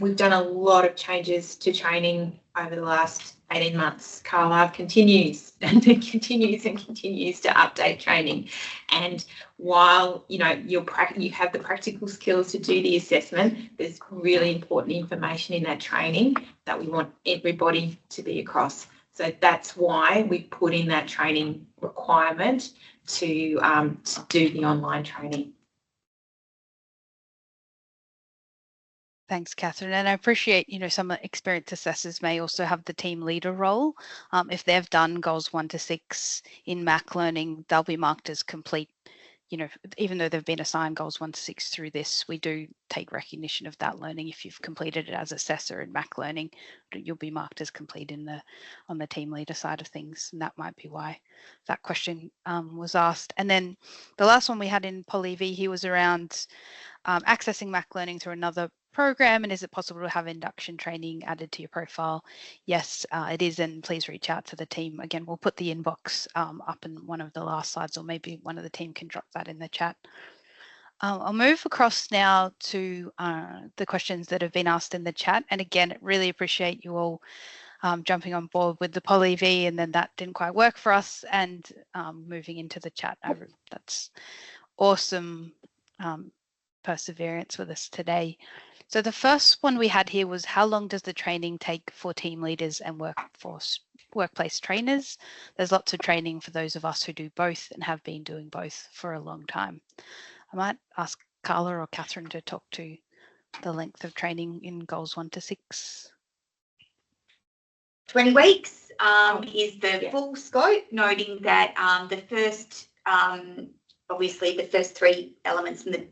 We've done a lot of changes to training over the last 18 months. Carla continues and continues to update training. And while, you know, you have the practical skills to do the assessment, there's really important information in that training that we want everybody to be across. So that's why we put in that training requirement to do the online training. Thanks, Catherine. And I appreciate, you know, some experienced assessors may also have the team leader role. If they've done goals 1 to 6 in Mac Learning, they'll be marked as complete. You know, even though they've been assigned goals 1 to 6 through this, we do take recognition of that learning. If you've completed it as assessor in Mac Learning, you'll be marked as complete on the team leader side of things. And that might be why that question was asked. And then the last one we had in Poly V, he was around accessing Mac Learning through another program, and is it possible to have induction training added to your profile? Yes, it is, and please reach out to the team. Again, we'll put the inbox up in one of the last slides, or maybe one of the team can drop that in the chat. I'll move across now to the questions that have been asked in the chat, and again, really appreciate you all jumping on board with the Poly V, and then that didn't quite work for us, and moving into the chat. That's awesome perseverance with us today. So the first one we had here was, how long does the training take for team leaders and workplace trainers? There's lots of training for those of us who do both and have been doing both for a long time. I might ask Carla or Catherine to talk to the length of training in goals 1 to 6. 20 weeks is the full scope, noting that the first, obviously the first 3 elements and the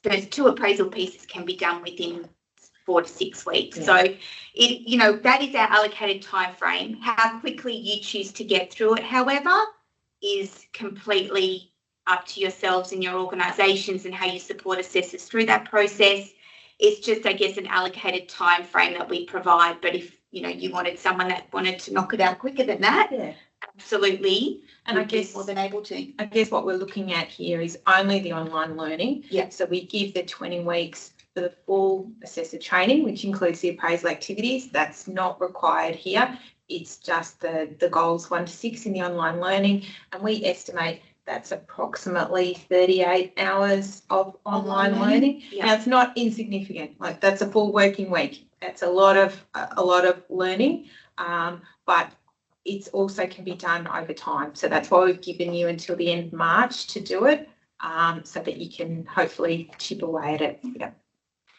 first 2 appraisal pieces can be done within 4 to 6 weeks. Yeah. So, you know, that is our allocated time frame. How quickly you choose to get through it, however, is completely up to yourselves and your organisations and how you support assessors through that process. It's just, I guess, an allocated time frame that we provide. But if, you know, you wanted someone that wanted to knock it out quicker than that, yeah, absolutely. And I guess more than able to. I guess what we're looking at here is only the online learning. Yeah. So we give the 20 weeks for the full assessor training, which includes the appraisal activities. That's not required here. It's just the goals 1 to 6 in the online learning, and we estimate that's approximately 38 hours of online learning. Yeah. Now, it's not insignificant. Like, that's a full working week. That's a lot of learning, but it's also can be done over time. So that's why we've given you until the end of March to do it, so that you can hopefully chip away at it. Yeah.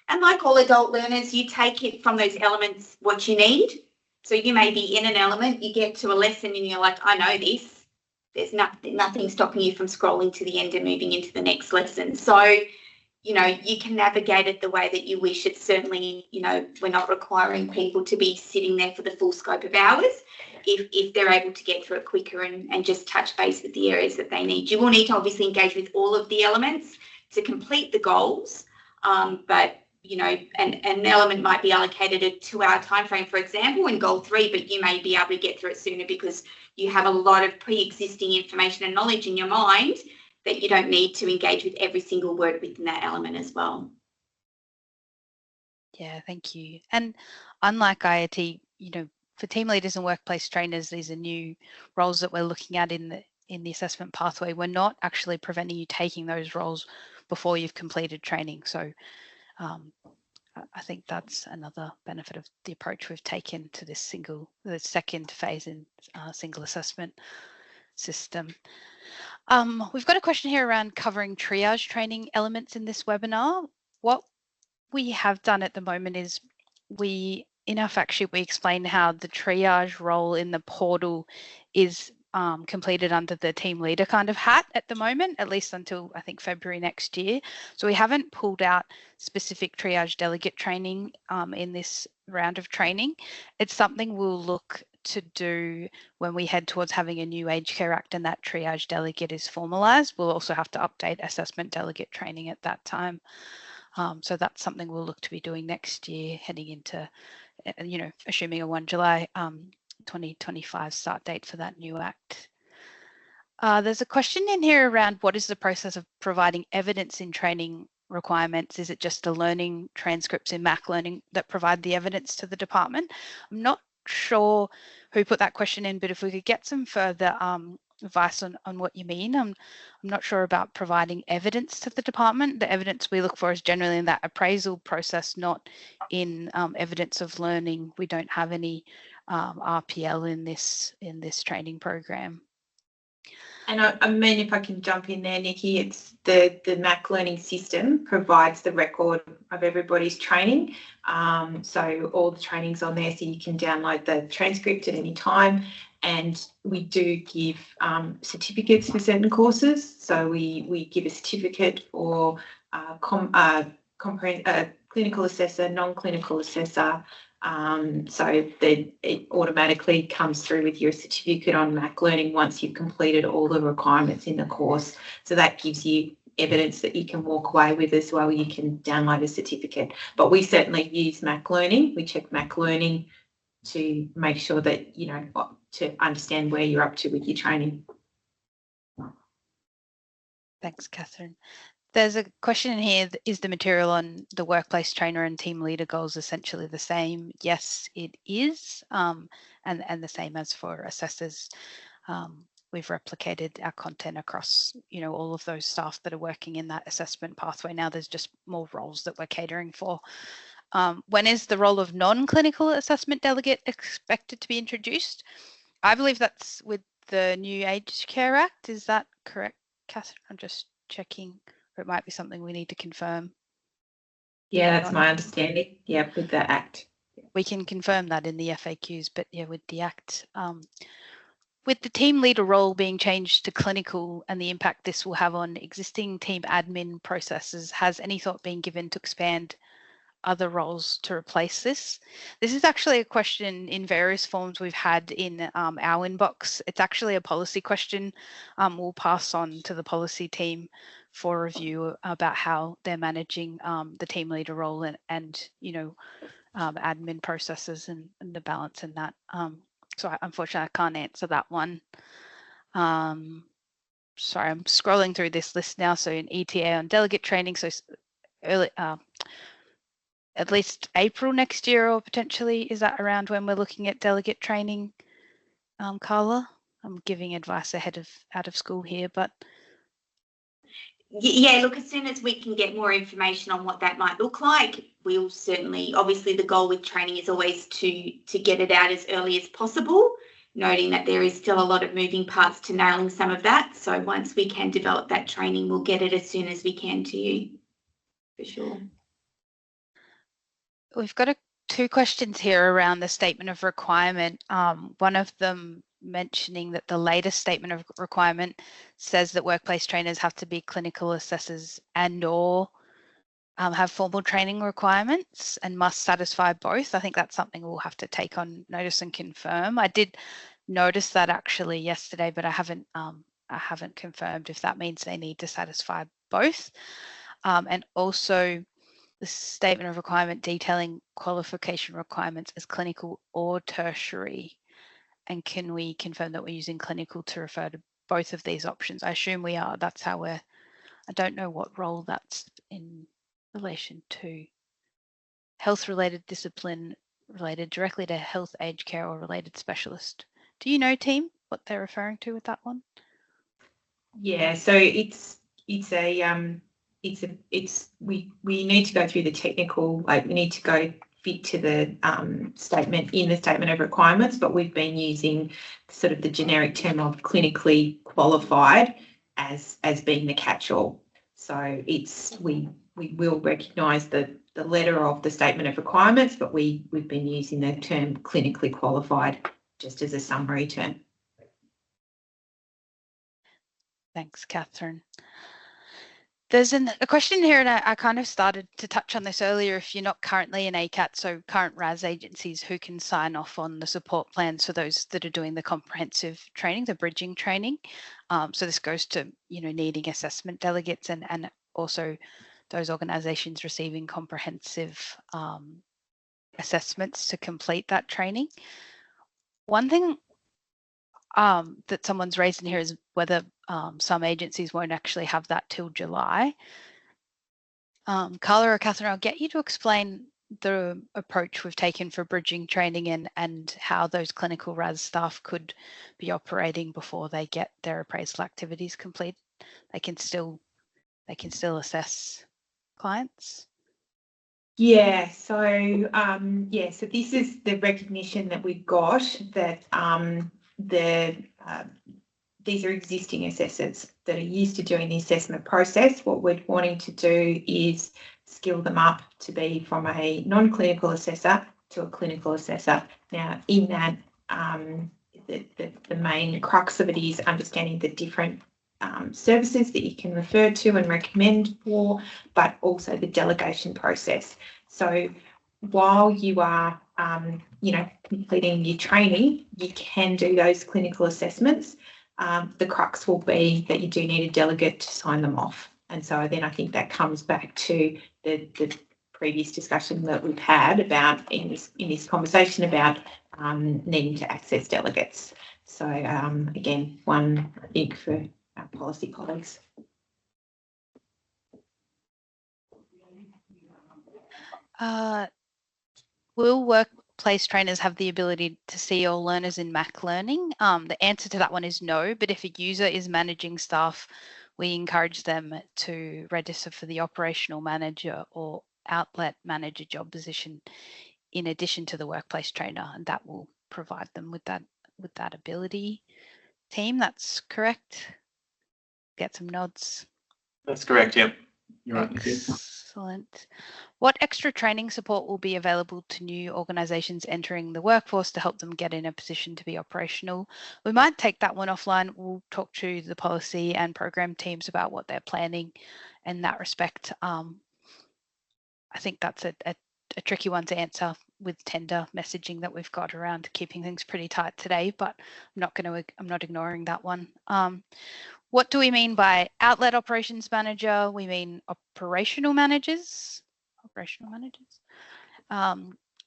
And like all adult learners, you take it from those elements what you need. So you may be in an element, you get to a lesson and you're like, I know this. There's nothing stopping you from scrolling to the end and moving into the next lesson. So, you know, you can navigate it the way that you wish. It's certainly, you know, we're not requiring people to be sitting there for the full scope of hours if they're able to get through it quicker and just touch base with the areas that they need. You will need to obviously engage with all of the elements to complete the goals, but you know, an element might be allocated a 2-hour time frame, for example, in goal 3, but you may be able to get through it sooner because you have a lot of pre-existing information and knowledge in your mind that you don't need to engage with every single word within that element as well. Yeah, thank you. And unlike IoT, you know, for team leaders and workplace trainers, these are new roles that we're looking at in the assessment pathway. We're not actually preventing you taking those roles before you've completed training. So I think that's another benefit of the approach we've taken to this the second phase in single assessment system. We've got a question here around covering triage training elements in this webinar. What we have done at the moment is in our fact sheet, we explain how the triage role in the portal is completed under the team leader kind of hat at the moment, at least until I think February next year. So we haven't pulled out specific triage delegate training in this round of training. It's something we'll look to do when we head towards having a new Aged Care Act and that triage delegate is formalised. We'll also have to update assessment delegate training at that time. So that's something we'll look to be doing next year, heading into, you know, assuming a 1 July 2025 start date for that new act. There's a question in here around what is the process of providing evidence in training requirements? Is it just the learning transcripts in Mac Learning that provide the evidence to the department? I'm not sure who put that question in, but if we could get some further advice on what you mean. I'm not sure about providing evidence to the department. The evidence we look for is generally in that appraisal process, not in evidence of learning. We don't have any RPL in this training program. And I mean, if I can jump in there, Nikki, it's the Mac Learning system provides the record of everybody's training. So all the training's on there, so you can download the transcript at any time. And we do give certificates for certain courses. So we give a certificate for clinical assessor, non-clinical assessor. So that it automatically comes through with your certificate on Mac Learning once you've completed all the requirements in the course. So that gives you evidence that you can walk away with as well. You can download a certificate. But we certainly use Mac Learning. We check Mac Learning to make sure that, you know, to understand where you're up to with your training. Thanks, Catherine. There's a question in here, is the material on the workplace trainer and team leader goals essentially the same? Yes, it is, and the same as for assessors. We've replicated our content across, you know, all of those staff that are working in that assessment pathway. Now there's just more roles that we're catering for. When is the role of non-clinical assessment delegate expected to be introduced? I believe that's with the new Aged Care Act. Is that correct, Catherine? I'm just checking. Or it might be something we need to confirm. Yeah, that's my understanding. Yeah, with the Act. We can confirm that in the FAQs, but yeah, with the Act. With the team leader role being changed to clinical and the impact this will have on existing team admin processes, has any thought been given to expand other roles to replace this? This is actually a question in various forms we've had in our inbox. It's actually a policy question. We'll pass on to the policy team for review about how they're managing the team leader role and you know, admin processes and the balance in that. So unfortunately, I can't answer that one. Sorry, I'm scrolling through this list now. So in ETA on delegate training, so early, at least April next year, or potentially, is that around when we're looking at delegate training, Carla? I'm giving advice ahead of out of school here, but yeah, look, as soon as we can get more information on what that might look like, we'll certainly, obviously the goal with training is always to get it out as early as possible. noting that there is still a lot of moving parts to nailing some of that. So once we can develop that training, we'll get it as soon as we can to you, for sure. We've got two questions here around the statement of requirement. One of them mentioning that the latest statement of requirement says that workplace trainers have to be clinical assessors and/or have formal training requirements and must satisfy both. I think that's something we'll have to take on notice and confirm. I did notice that actually yesterday, but I haven't confirmed if that means they need to satisfy both. And also the statement of requirement detailing qualification requirements as clinical or tertiary. And can we confirm that we're using clinical to refer to both of these options? I assume we are. That's how I don't know what role that's in relation to. Health related discipline related directly to health, aged care or related specialist. Do you know, team, what they're referring to with that one? Yeah, so we need to go through the technical, like we need to go fit to the statement in the statement of requirements, but we've been using sort of the generic term of clinically qualified as being the catch-all. So we will recognise the letter of the statement of requirements, but we've been using the term clinically qualified just as a summary term. Thanks, Catherine. There's a question here, and I kind of started to touch on this earlier. If you're not currently in ACAT, so current RAS agencies who can sign off on the support plans for those that are doing the comprehensive training, the bridging training. So this goes to, needing assessment delegates and also those organisations receiving comprehensive assessments to complete that training. One thing that someone's raised in here is whether some agencies won't actually have that till July. Carla or Catherine, I'll get you to explain the approach we've taken for bridging training and how those clinical RAS staff could be operating before they get their appraisal activities complete. They can still assess clients. Yeah, so so this is the recognition that we've got that these are existing assessors that are used to doing the assessment process. What we're wanting to do is skill them up to be from a non-clinical assessor to a clinical assessor. Now, in that, the main crux of it is understanding the different services that you can refer to and recommend for, but also the delegation process. So while you are, completing your training, you can do those clinical assessments. The crux will be that you do need a delegate to sign them off. And so then I think that comes back to the previous discussion that we've had about in this conversation about needing to access delegates. So again, one I think for our policy colleagues. Will workplace trainers have the ability to see all learners in Mac Learning? The answer to that one is no, but if a user is managing staff, we encourage them to register for the operational manager or outlet manager job position in addition to the workplace trainer, and that will provide them with that ability. Team, that's correct? Get some nods. That's correct, yep. You're right. Excellent. What extra training support will be available to new organisations entering the workforce to help them get in a position to be operational? We might take that one offline. We'll talk to the policy and program teams about what they're planning in that respect. I think that's a tricky one to answer with tender messaging that we've got around keeping things pretty tight today, but I'm not ignoring that one. What do we mean by outlet operations manager? We mean operational managers.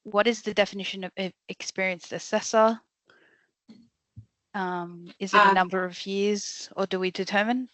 What is the definition of experienced assessor? Is it a number of years, or do we determine?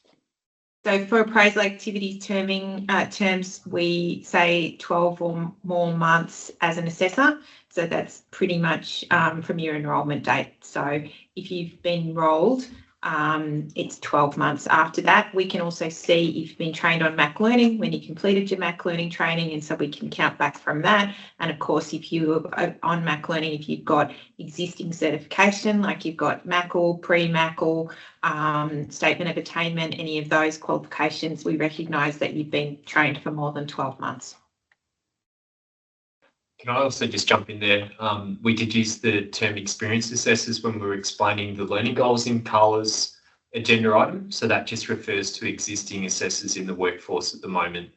So for appraisal activities terms, we say 12 or more months as an assessor. So that's pretty much from your enrolment date. So if you've been enrolled it's 12 months after that. We can also see if you've been trained on Mac Learning, when you completed your Mac Learning training, and so we can count back from that. And of course, if you are on Mac Learning, if you've got existing certification, like you've got MACL, pre-MACL, Statement of Attainment, any of those qualifications, we recognise that you've been trained for more than 12 months. Can I also just jump in there? We did use the term experienced assessors when we were explaining the learning goals in Carla's agenda item. So that just refers to existing assessors in the workforce at the moment.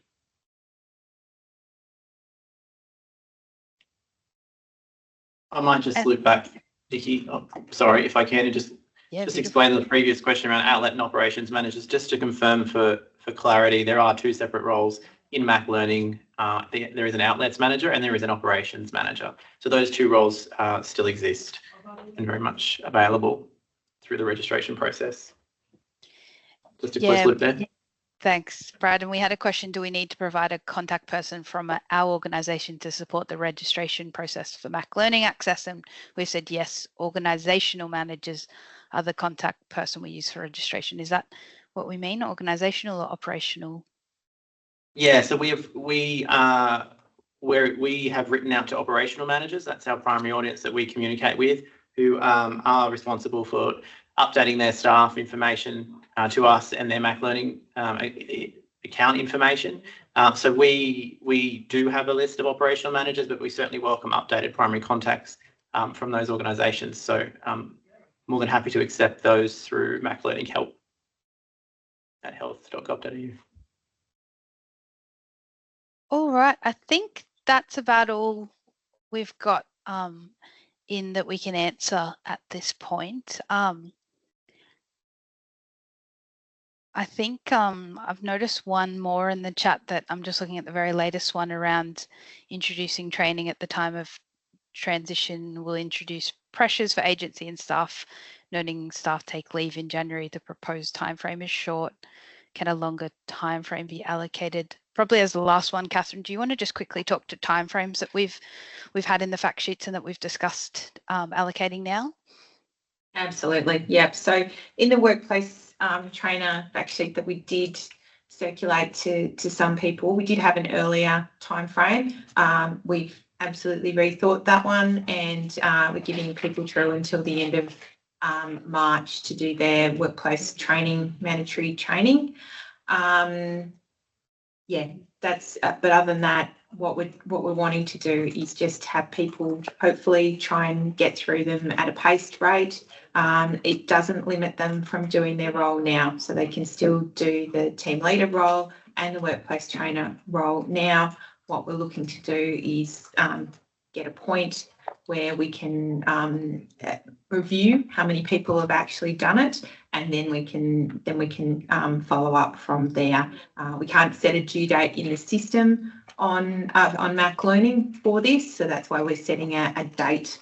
I might just loop back, Nikki. Oh, sorry, if I can, and just explain the previous question around outlet and operations managers. Just to confirm for clarity, there are two separate roles in Mac Learning. There is an outlets manager and there is an operations manager. So those two roles still exist and very much available through the registration process. Just a quick loop there. Thanks, Brad. And we had a question, do we need to provide a contact person from our organisation to support the registration process for Mac Learning Access? And we said yes, organisational managers are the contact person we use for registration. Is that what we mean, organisational or operational? Yeah, so we have written out to operational managers. That's our primary audience that we communicate with, who are responsible for updating their staff information to us and their Mac Learning account information. So we do have a list of operational managers, but we certainly welcome updated primary contacts from those organisations. So more than happy to accept those through Mac Learning Help at health.gov.au. All right, I think that's about all we've got in that we can answer at this point. I think I've noticed one more in the chat that I'm just looking at the very latest one around introducing training at the time of transition will introduce pressures for agency and staff, noting staff take leave in January. The proposed timeframe is short. Can a longer timeframe be allocated? Probably as the last one, Catherine, do you want to just quickly talk to timeframes that we've had in the fact sheets and that we've discussed allocating now? Absolutely, yep. So in the workplace trainer fact sheet that we did circulate to some people, we did have an earlier timeframe. We've absolutely rethought that one, and we're giving people through until the end of March to do their workplace training, mandatory training. Yeah, that's. But other than that, what we're wanting to do is just have people hopefully try and get through them at a paced rate. It doesn't limit them from doing their role now, so they can still do the team leader role and the workplace trainer role now. What we're looking to do is get a point where we can review how many people have actually done it, and then we can follow up from there. We can't set a due date in the system on Mac Learning for this, so that's why we're setting a date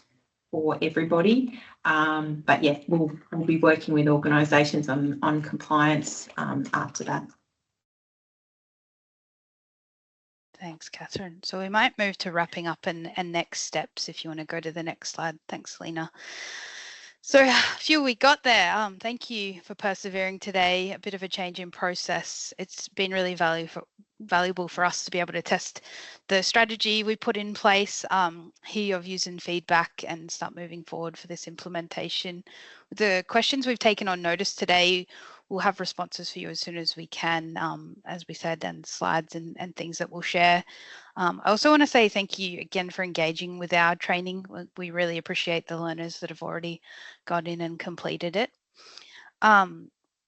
for everybody. But yeah, we'll be working with organisations on compliance after that. Thanks, Catherine. So we might move to wrapping up and next steps if you want to go to the next slide. Thanks, Lena. So phew, we got there. Thank you for persevering today. A bit of a change in process. It's been really valuable for us to be able to test the strategy we put in place, hear your views and feedback, and start moving forward for this implementation. The questions we've taken on notice today, we'll have responses for you as soon as we can, as we said, and slides and things that we'll share. I also want to say thank you again for engaging with our training. We really appreciate the learners that have already got in and completed it.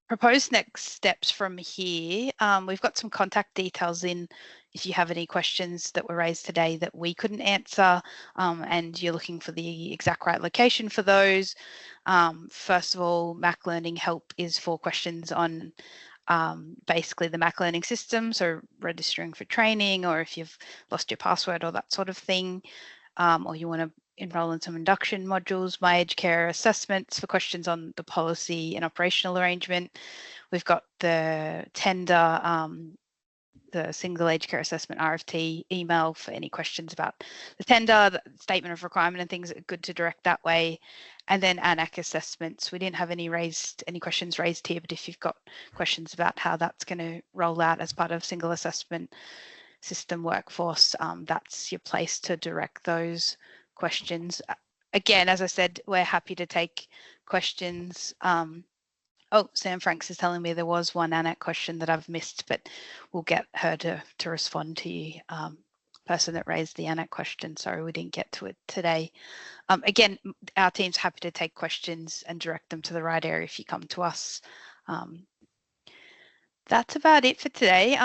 Proposed next steps from here, we've got some contact details in if you have any questions that were raised today that we couldn't answer, and you're looking for the exact right location for those. First of all, Mac Learning Help is for questions on basically the Mac Learning system, so registering for training, or if you've lost your password or that sort of thing, or you want to enroll in some induction modules, My Aged Care assessments for questions on the policy and operational arrangement. We've got the tender the single aged care assessment RFT email for any questions about the tender, the statement of requirement and things that are good to direct that way. And then ANAC assessments. We didn't have any questions raised here, but if you've got questions about how that's going to roll out as part of single assessment system workforce, that's your place to direct those questions. Again, as I said, we're happy to take questions. Oh, Sam Franks is telling me there was one ANAC question that I've missed, but we'll get her to respond to you, person that raised the ANAC question. Sorry, we didn't get to it today. Again, our team's happy to take questions and direct them to the right area if you come to us. That's about it for today.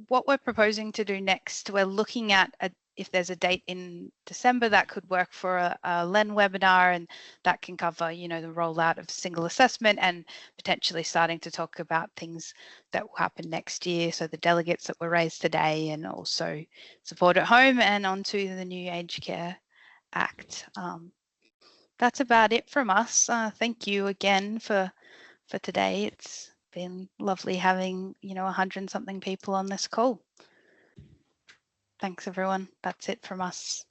What we're proposing to do next, we're looking at if there's a date in December that could work for a LEN webinar, and that can cover, you know, the rollout of single assessment and potentially starting to talk about things that will happen next year. So the delegates that were raised today, and also support at home and onto the new Aged Care Act. That's about it from us. Thank you again for today. It's been lovely having, you know, 100 and something people on this call. Thanks, everyone. That's it from us.